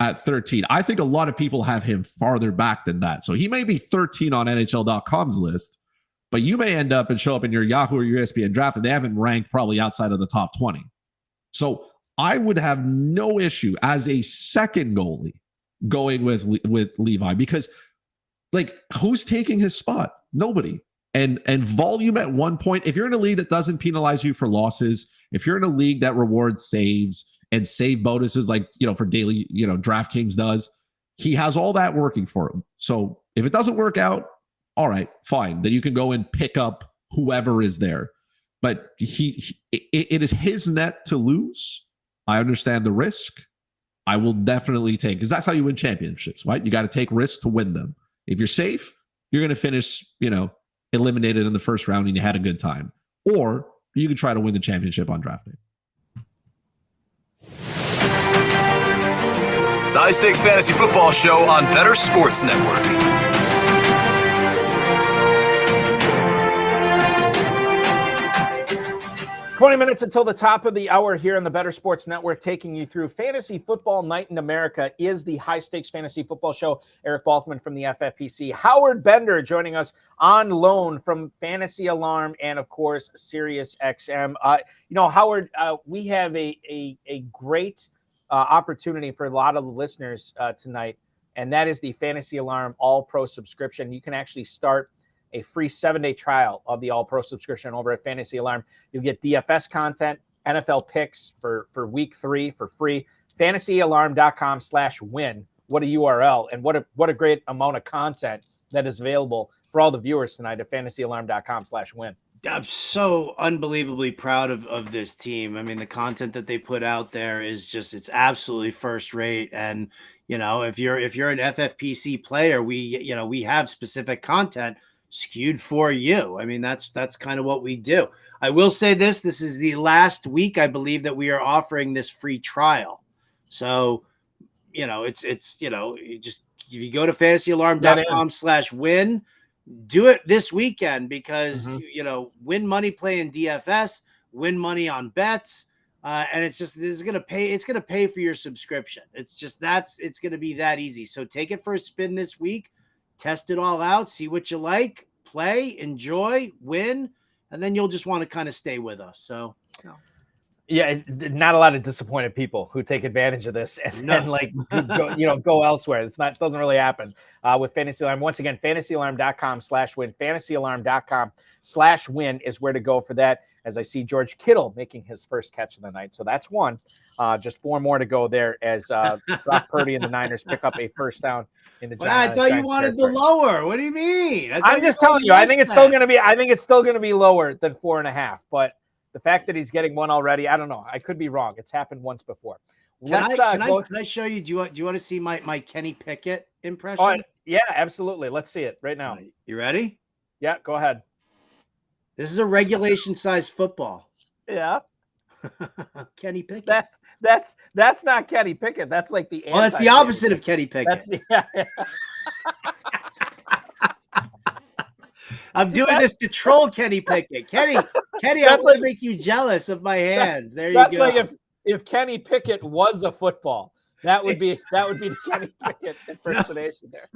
at 13. I think a lot of people have him farther back than that. So he may be 13 on NHL.com's list, but you may end up and show up in your Yahoo or your ESPN draft and they haven't ranked probably outside of the top 20. So I would have no issue as a second goalie going with Levi, because like, who's taking his spot? Nobody. And volume at one point, if you're in a league that doesn't penalize you for losses, if you're in a league that rewards saves and save bonuses like, for daily, DraftKings does, he has all that working for him. So if it doesn't work out, all right, fine. Then you can go and pick up whoever is there. But it is his net to lose. I understand the risk. I will definitely take, because that's how you win championships, right? You got to take risks to win them. If you're safe, you're going to finish, eliminated in the first round and you had a good time. Or you can try to win the championship on draft day. It's the High Stakes Fantasy Football Show on Better Sports Network. 20 minutes until the top of the hour here on the Better Sports Network, taking you through Fantasy Football Night in America is the High Stakes Fantasy Football Show. Eric Balkman from the FFPC. Howard Bender joining us on loan from Fantasy Alarm and, of course, Sirius XM. Howard, we have a great opportunity for a lot of the listeners tonight, and that is the Fantasy Alarm All-Pro subscription. You can actually start a free 7-day trial of the All-Pro subscription over at Fantasy Alarm. You'll get DFS content, NFL picks for week 3 for free. FantasyAlarm.com/win. What a URL, and what a great amount of content that is available for all the viewers tonight at FantasyAlarm.com/win. I'm so unbelievably proud of this team. I mean, the content that they put out there is just, it's absolutely first rate. And, if you're an FFPC player, we have specific content skewed for you. I mean, that's kind of what we do. I will say this is the last week, I believe, that we are offering this free trial. So, it's you just you go to fantasyalarm.com/win, do it this weekend because win money playing DFS, win money on bets. And it's going to pay for your subscription. It's going to be that easy. So take it for a spin this week, test it all out, see what you like, play, enjoy, win, and then you'll just want to kind of stay with us. So, yeah, not a lot of disappointed people who take advantage of this and go elsewhere. It doesn't really happen with Fantasy Alarm. Once again, fantasyalarm.com/win. Fantasyalarm.com/win is where to go for that. As I see George Kittle making his first catch of the night. So that's one. Just 4 more to go there as Brock Purdy and the Niners pick up a first down in the I thought you wanted the lower. What do you mean? I'm just telling you. I think it's still going to be lower than 4.5. But the fact that he's getting one already, I don't know. I could be wrong. It's happened once before. Can I show you? Do you want to see my Kenny Pickett impression? Oh, yeah, absolutely. Let's see it right now. You ready? Yeah, go ahead. This is a regulation size football. Yeah. Kenny Pickett. That's not Kenny Pickett. That's like the that's the opposite of Kenny Pickett. I'm doing this to troll Kenny Pickett. Kenny, I want to make you jealous of my hands. There you go. That's like if Kenny Pickett was a football, that would be the Kenny Pickett impersonation there.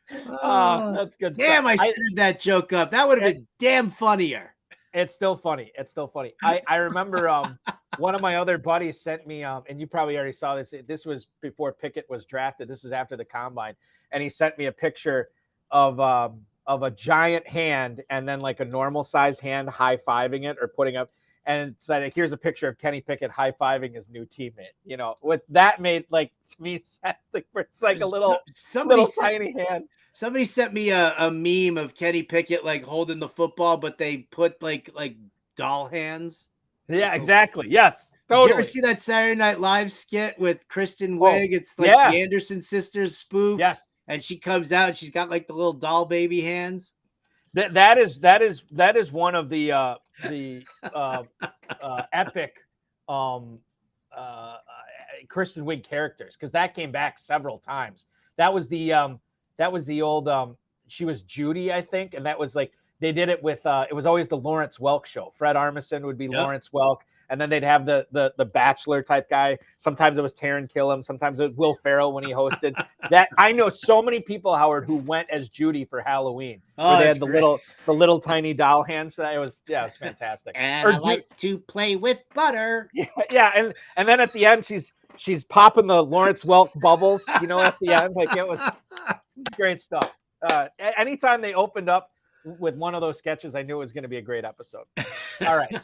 That's good. Damn, stuff. I screwed that joke up. That would have been damn funnier. It's still funny. I remember one of my other buddies sent me, and you probably already saw this. This was before Pickett was drafted. This is after the combine, and he sent me a picture of a giant hand and then like a normal size hand high-fiving it or putting up, and said, "Here's a picture of Kenny Pickett high-fiving his new teammate." What that made to me, it's like a little tiny hand. Somebody sent me a meme of Kenny Pickett like holding the football, but they put like doll hands. Yeah, exactly. Yes, totally. Did you ever see that Saturday Night Live skit with Kristen Wiig? It's like the Anderson sisters spoof. Yes, and she comes out and she's got like the little doll baby hands. That is one of the epic Kristen Wiig characters, because that came back several times. That was the old she was Judy, I think, and that was like they did it with it was always the Lawrence Welk show. Fred Armisen would be Lawrence Welk, and then they'd have the Bachelor type guy. Sometimes it was Taron Killam, sometimes it was Will Ferrell when he hosted. That I know so many people, Howard, who went as Judy for Halloween. Where they had the little tiny doll hands. It was fantastic. And I like to play with butter. Yeah, and then at the end she's popping the Lawrence Welk bubbles, at the end. Like it was great stuff. Anytime they opened up with one of those sketches, I knew it was going to be a great episode. All right,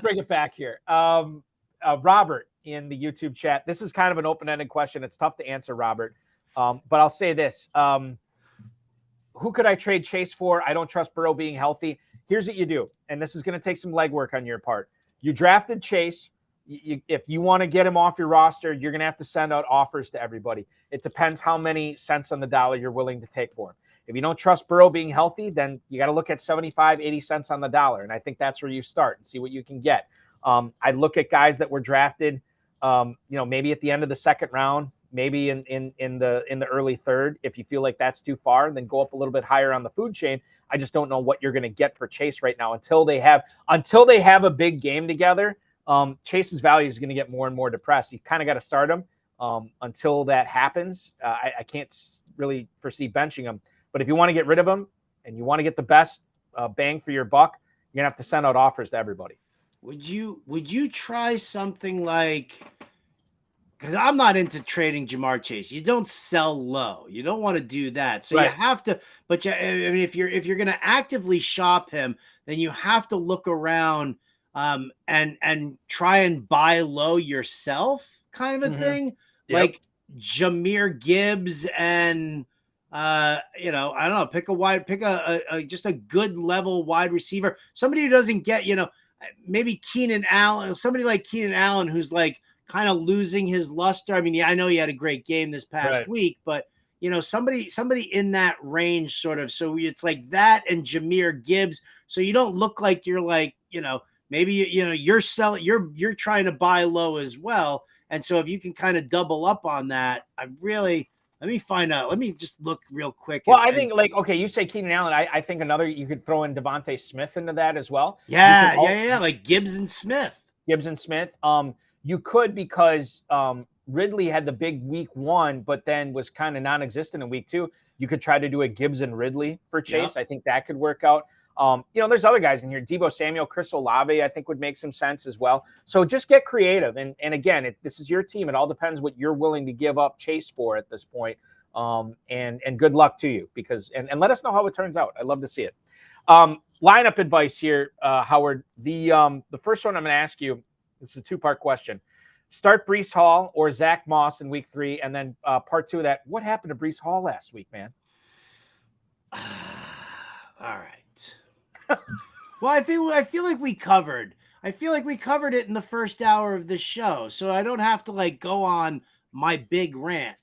bring it back here. Robert in the YouTube chat. This is kind of an open-ended question. It's tough to answer, Robert. But I'll say this. Who could I trade Chase for? I don't trust Burrow being healthy. Here's what you do, and this is going to take some legwork on your part. You drafted Chase. If you want to get him off your roster, you're going to have to send out offers to everybody. It depends how many cents on the dollar you're willing to take for him. If you don't trust Burrow being healthy, then you got to look at 75, 80 cents on the dollar. And I think that's where you start and see what you can get. I'd look at guys that were drafted, maybe at the end of the second round, maybe in the early third. If you feel like that's too far, then go up a little bit higher on the food chain. I just don't know what you're going to get for Chase right now until they have a big game together. Chase's value is going to get more and more depressed. You kind of got to start him until that happens. I can't really foresee benching him. But if you want to get rid of him and you want to get the best bang for your buck, you're going to have to send out offers to everybody. Would you try something like, because I'm not into trading Jamar Chase. You don't sell low. You don't want to do that. So you have to, but if you're going to actively shop him, then you have to look around and try and buy low yourself, kind of a thing. Yep. Like Jahmyr Gibbs and I don't know, pick a just a good level wide receiver, somebody who doesn't get, maybe Keenan Allen, somebody like Keenan Allen, who's like kind of losing his luster. I mean, I know he had a great game this past week, but somebody in that range sort of. So it's like that and Jahmyr Gibbs. So you don't look like you're like, maybe, you're selling, you're trying to buy low as well. And so if you can kind of double up on that, I really Let me find out. Let me just look real quick. Well, I think you say Keenan Allen. I think you could throw in Devontae Smith into that as well. Yeah. Like Gibbs and Smith. You could, because Ridley had the big week 1, but then was kind of non-existent in week 2. You could try to do a Gibbs and Ridley for Chase. Yep. I think that could work out. There's other guys in here. Deebo Samuel, Chris Olave, I think would make some sense as well. So just get creative. And again, this is your team. It all depends what you're willing to give up Chase for at this point. And good luck to you, because and let us know how it turns out. I'd love to see it. Lineup advice here, Howard. The first one I'm going to ask you, this is a 2-part question. Start Breece Hall or Zach Moss in week 3, and then part 2 of that, what happened to Breece Hall last week, man? All right. Well, I feel like we covered. I feel like we covered it in the first hour of the show, so I don't have to go on my big rant.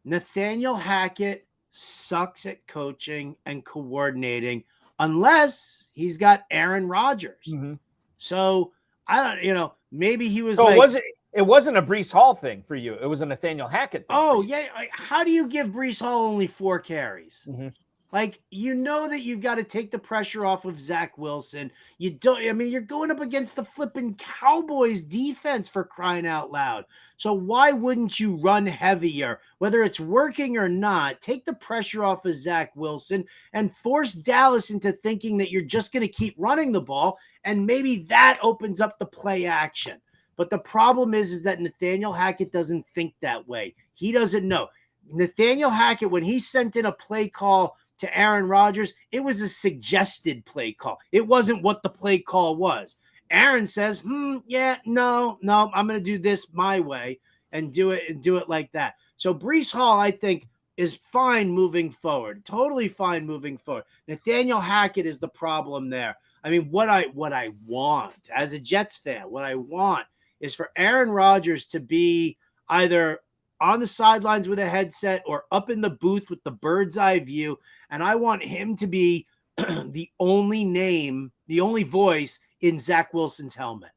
Nathaniel Hackett sucks at coaching and coordinating unless he's got Aaron Rodgers. Mm-hmm. So I don't, maybe he was. So it wasn't a Breece Hall thing for you. It was a Nathaniel Hackett thing. Oh yeah. How do you give Breece Hall only 4 carries? Mm-hmm. That you've got to take the pressure off of Zach Wilson. You're going up against the flipping Cowboys defense, for crying out loud. So why wouldn't you run heavier? Whether it's working or not, take the pressure off of Zach Wilson and force Dallas into thinking that you're just going to keep running the ball. And maybe that opens up the play action. But the problem is that Nathaniel Hackett doesn't think that way. He doesn't know. Nathaniel Hackett, when he sent in a play call to Aaron Rodgers, it was a suggested play call. It wasn't what the play call was. Aaron says, no, I'm going to do this my way and do it like that. So Breece Hall, I think, is fine moving forward. Totally fine moving forward. Nathaniel Hackett is the problem there. I mean, what I want as a Jets fan, what I want is for Aaron Rodgers to be either on the sidelines with a headset or up in the booth with the bird's eye view. And I want him to be the only name, the only voice in Zach Wilson's helmet.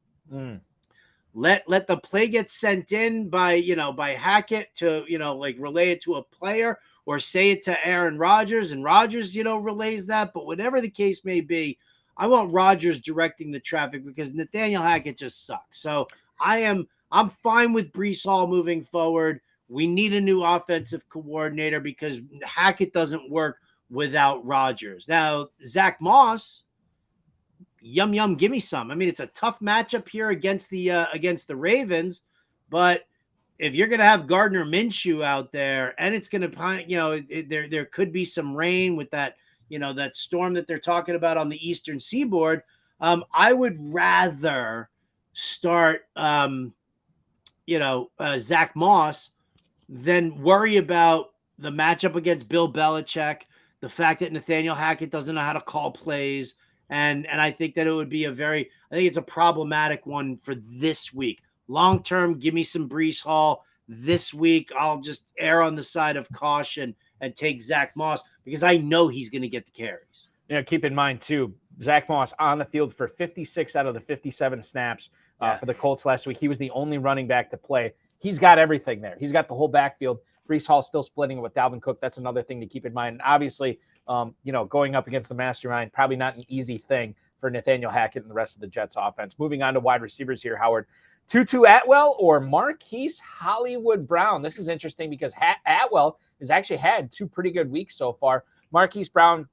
Let the play get sent in by Hackett to, relay it to a player or say it to Aaron Rodgers, and Rodgers, relays that. But whatever the case may be, I want Rodgers directing the traffic, because Nathaniel Hackett just sucks. So I'm fine with Breece Hall moving forward. We need a new offensive coordinator because Hackett doesn't work without Rodgers. Now, Zach Moss, yum, give me some. I mean, it's a tough matchup here against the Ravens, but if you're going to have Gardner Minshew out there, and it's going to, there could be some rain with that, that storm that they're talking about on the Eastern Seaboard. I would rather start, Zach Moss than worry about the matchup against Bill Belichick, the fact that Nathaniel Hackett doesn't know how to call plays. And I think that it would be I think it's a problematic one for this week. Long-term, give me some Breece Hall. This week, I'll just err on the side of caution and take Zach Moss, because I know he's going to get the carries. Keep in mind, too, Zach Moss on the field for 56 out of the 57 snaps for the Colts last week. He was the only running back to play. He's got everything there. He's got the whole backfield. Breece Hall still splitting it with Dalvin Cook. That's another thing to keep in mind. And obviously, going up against the mastermind, probably not an easy thing for Nathaniel Hackett and the rest of the Jets offense. Moving on to wide receivers here, Howard. Tutu Atwell or Marquise Hollywood Brown? This is interesting because Atwell has actually had 2 pretty good weeks so far. Marquise Brown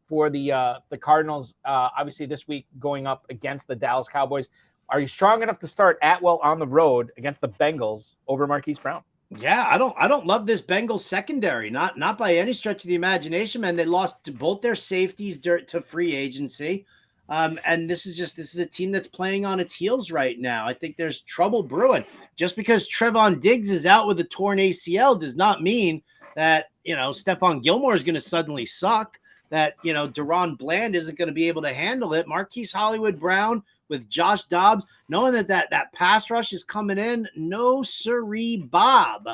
for the Cardinals, obviously this week going up against the Dallas Cowboys. Are you strong enough to start Atwell on the road against the Bengals over Marquise Brown? Yeah, I don't love this Bengals secondary, not by any stretch of the imagination, man. They lost both their safeties to free agency. And this is a team that's playing on its heels right now. I think there's trouble brewing. Just because Trevon Diggs is out with a torn ACL does not mean that, Stephon Gilmore is going to suddenly suck, that, Deron Bland isn't going to be able to handle it. Marquise Hollywood Brown with Josh Dobbs, knowing that pass rush is coming in, no siree, Bob.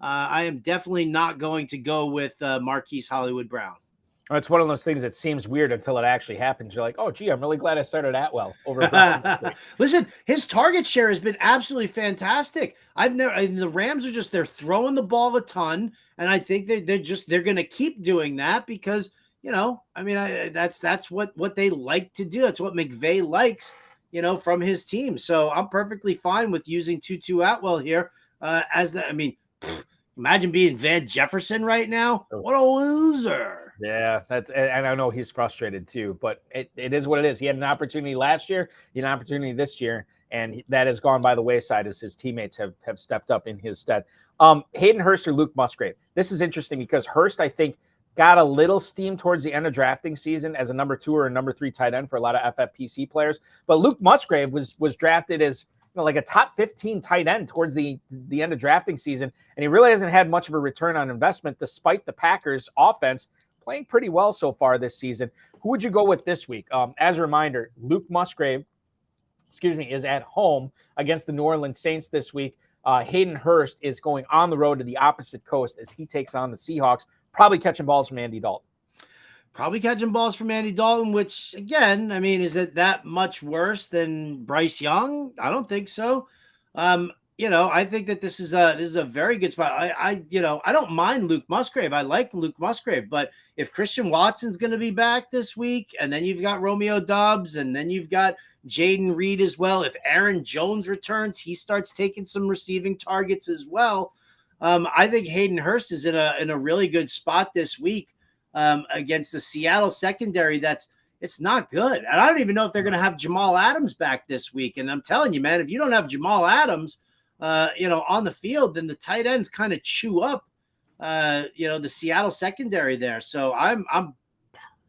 I am definitely not going to go with Marquise Hollywood Brown. It's one of those things that seems weird until it actually happens. You're like, oh, gee, I'm really glad I started Atwell over Brown this week. Listen, his target share has been absolutely fantastic. The Rams are they're throwing the ball a ton, and I think they're going to keep doing that because that's what they like to do. That's what McVay likes, from his team. So I'm perfectly fine with using Tutu Atwell here imagine being Van Jefferson right now. What a loser. Yeah, and I know he's frustrated too, but it is what it is. He had an opportunity last year, he had an opportunity this year, and that has gone by the wayside as his teammates have stepped up in his stead. Hayden Hurst or Luke Musgrave. This is interesting because Hurst, I think, got a little steam towards the end of drafting season as a number 2 or a number 3 tight end for a lot of FFPC players. But Luke Musgrave was drafted as like a top 15 tight end towards the end of drafting season, and he really hasn't had much of a return on investment despite the Packers offense playing pretty well so far this season. Who would you go with this week? As a reminder, Luke Musgrave, is at home against the New Orleans Saints this week. Hayden Hurst is going on the road to the opposite coast as he takes on the Seahawks, probably catching balls from Andy Dalton. Which, again, is it that much worse than Bryce Young? I don't think so. I think that this is a very good spot. I don't mind Luke Musgrave. I like Luke Musgrave, but if Christian Watson's going to be back this week, and then you've got Romeo Doubs, and then you've got Jaden Reed as well. If Aaron Jones returns, he starts taking some receiving targets as well. I think Hayden Hurst is in a really good spot this week against the Seattle secondary. It's not good. And I don't even know if they're going to have Jamal Adams back this week. And I'm telling you, man, if you don't have Jamal Adams, on the field, then the tight ends kind of chew up, the Seattle secondary there. So I'm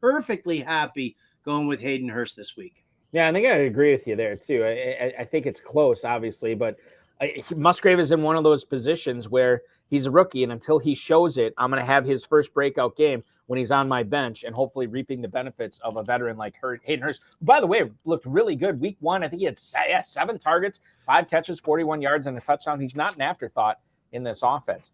perfectly happy going with Hayden Hurst this week. Yeah, I think I agree with you there too. I think it's close, obviously, but Musgrave is in one of those positions where he's a rookie, and until he shows it, I'm going to have his first breakout game when he's on my bench and hopefully reaping the benefits of a veteran like Hayden Hurst, who, by the way, looked really good week 1. I think he had 7 targets, 5 catches, 41 yards, and a touchdown. He's not an afterthought in this offense.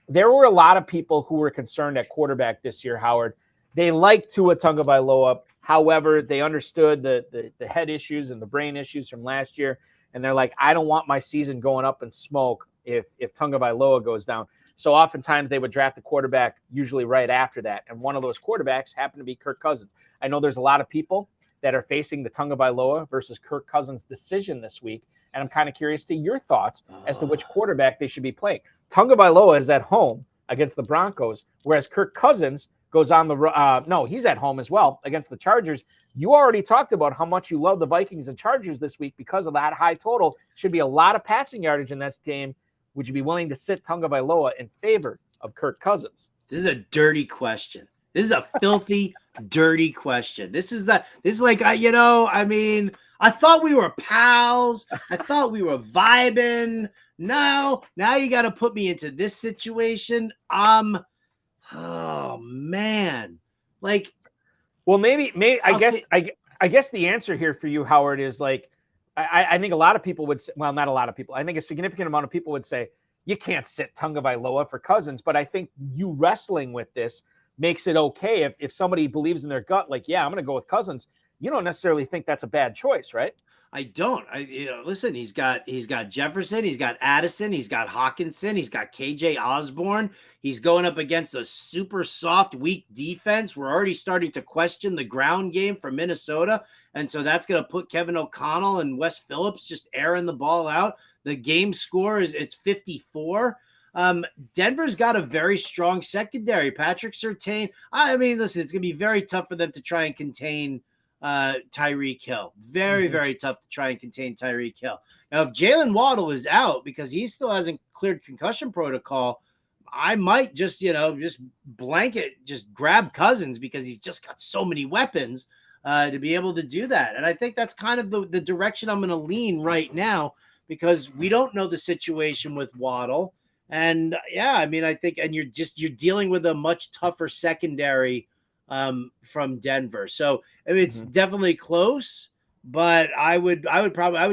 There were a lot of people who were concerned at quarterback this year, Howard. They liked Tua Tagovailoa. However, they understood the head issues and the brain issues from last year, and they're like, I don't want my season going up in smoke if Tagovailoa goes down. So oftentimes they would draft the quarterback usually right after that. And one of those quarterbacks happened to be Kirk Cousins. I know there's a lot of people that are facing the Tagovailoa versus Kirk Cousins decision this week. And I'm kind of curious to your thoughts as to which quarterback they should be playing. Tagovailoa is at home against the Broncos, whereas Kirk Cousins goes on he's at home as well against the Chargers. You already talked about how much you love the Vikings and Chargers this week because of that high total. Should be a lot of passing yardage in this game. Would you be willing to sit Tagovailoa in favor of Kirk Cousins? This is a dirty question. This is a filthy, dirty question. I thought we were pals. I thought we were vibing. Now you got to put me into this situation. Oh man. I guess the answer here for you, Howard, is I think a lot of people would say, well, not a lot of people. I think a significant amount of people would say you can't sit Tagovailoa for Cousins, but I think you wrestling with this makes it okay if somebody believes in their gut, I'm going to go with Cousins. You don't necessarily think that's a bad choice, right? I don't. Listen, he's got Jefferson, he's got Addison, he's got Hawkinson, he's got KJ Osborne. He's going up against a super soft, weak defense. We're already starting to question the ground game for Minnesota, and so that's going to put Kevin O'Connell and Wes Phillips just airing the ball out. The game score it's 54. Denver's got a very strong secondary. Patrick Surtain. Listen, it's going to be very tough for them to try and contain Tyreek Hill. Very, very tough to try and contain Tyreek Hill. Now, if Jalen Waddle is out because he still hasn't cleared concussion protocol, I might just grab Cousins because he's just got so many weapons to be able to do that. And I think that's kind of the direction I'm going to lean right now because we don't know the situation with Waddle. And I think, and you're dealing with a much tougher secondary from Denver. So it's definitely close, but I would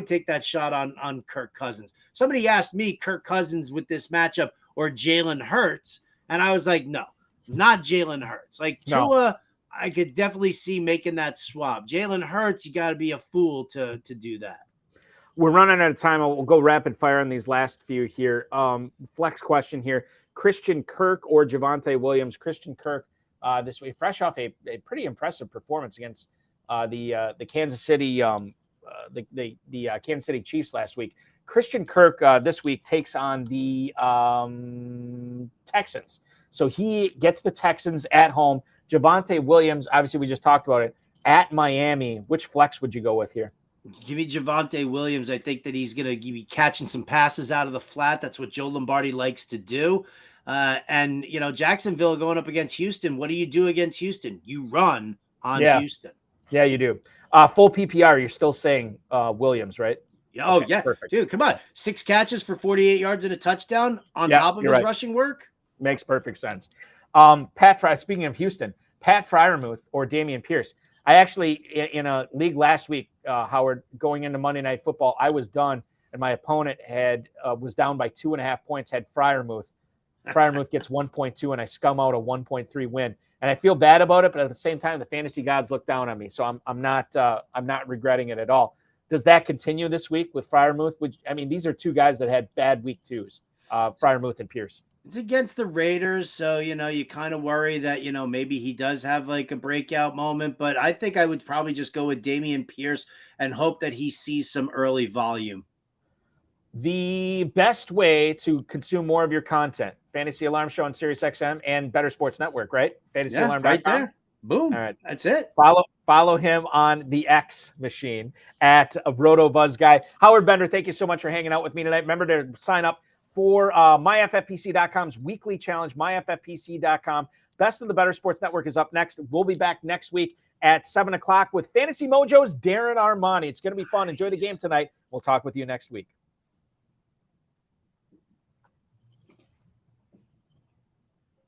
take that shot on Kirk Cousins. Somebody asked me Kirk Cousins with this matchup or Jalen Hurts, and I was like, no. not Jalen Hurts. Like No. Tua, I could definitely see making that swap. Jalen Hurts, you got to be a fool to do that. We're running out of time. We'll go rapid fire on these last few here. Flex question here. Christian Kirk or Javonte Williams? Christian Kirk this week, fresh off a pretty impressive performance against the Kansas City Kansas City Chiefs last week. Christian Kirk this week takes on the Texans. So he gets the Texans at home. Javonte Williams, obviously we just talked about it, at Miami. Which flex would you go with here? Give me Javonte Williams. I think that he's going to be catching some passes out of the flat. That's what Joe Lombardi likes to do. And, Jacksonville going up against Houston. What do you do against Houston? You run on Houston. Yeah, you do. Full PPR, you're still saying Williams, right? Oh, Okay, yeah. perfect. Dude, come on. 6 catches for 48 yards and a touchdown on top of his rushing work? Makes perfect sense. Speaking of Houston, Pat Freiermuth or Dameon Pierce. I actually, in a league last week, Howard, going into Monday Night Football, I was done, and my opponent was down by 2.5 points, had Freiermuth. Freiermuth gets 1.2, and I scum out a 1.3 win. And I feel bad about it, but at the same time, the fantasy gods look down on me, so I'm not regretting it at all. Does that continue this week with Freiermuth? These are two guys that had bad week twos, Freiermuth and Pierce. It's against the Raiders, so, you kind of worry that, maybe he does have like a breakout moment, but I think I would probably just go with Dameon Pierce and hope that he sees some early volume. The best way to consume more of your content, Fantasy Alarm Show on SiriusXM and Better Sports Network, right? FantasyAlarm.com. Right there. Boom. All right. That's it. Follow him on the X machine at RotoBuzzGuy. Howard Bender, thank you so much for hanging out with me tonight. Remember to sign up for MyFFPC.com's weekly challenge, MyFFPC.com. Best of the Better Sports Network is up next. We'll be back next week at 7 o'clock with Fantasy Mojo's Darren Armani. It's going to be fun. Enjoy the game tonight. We'll talk with you next week.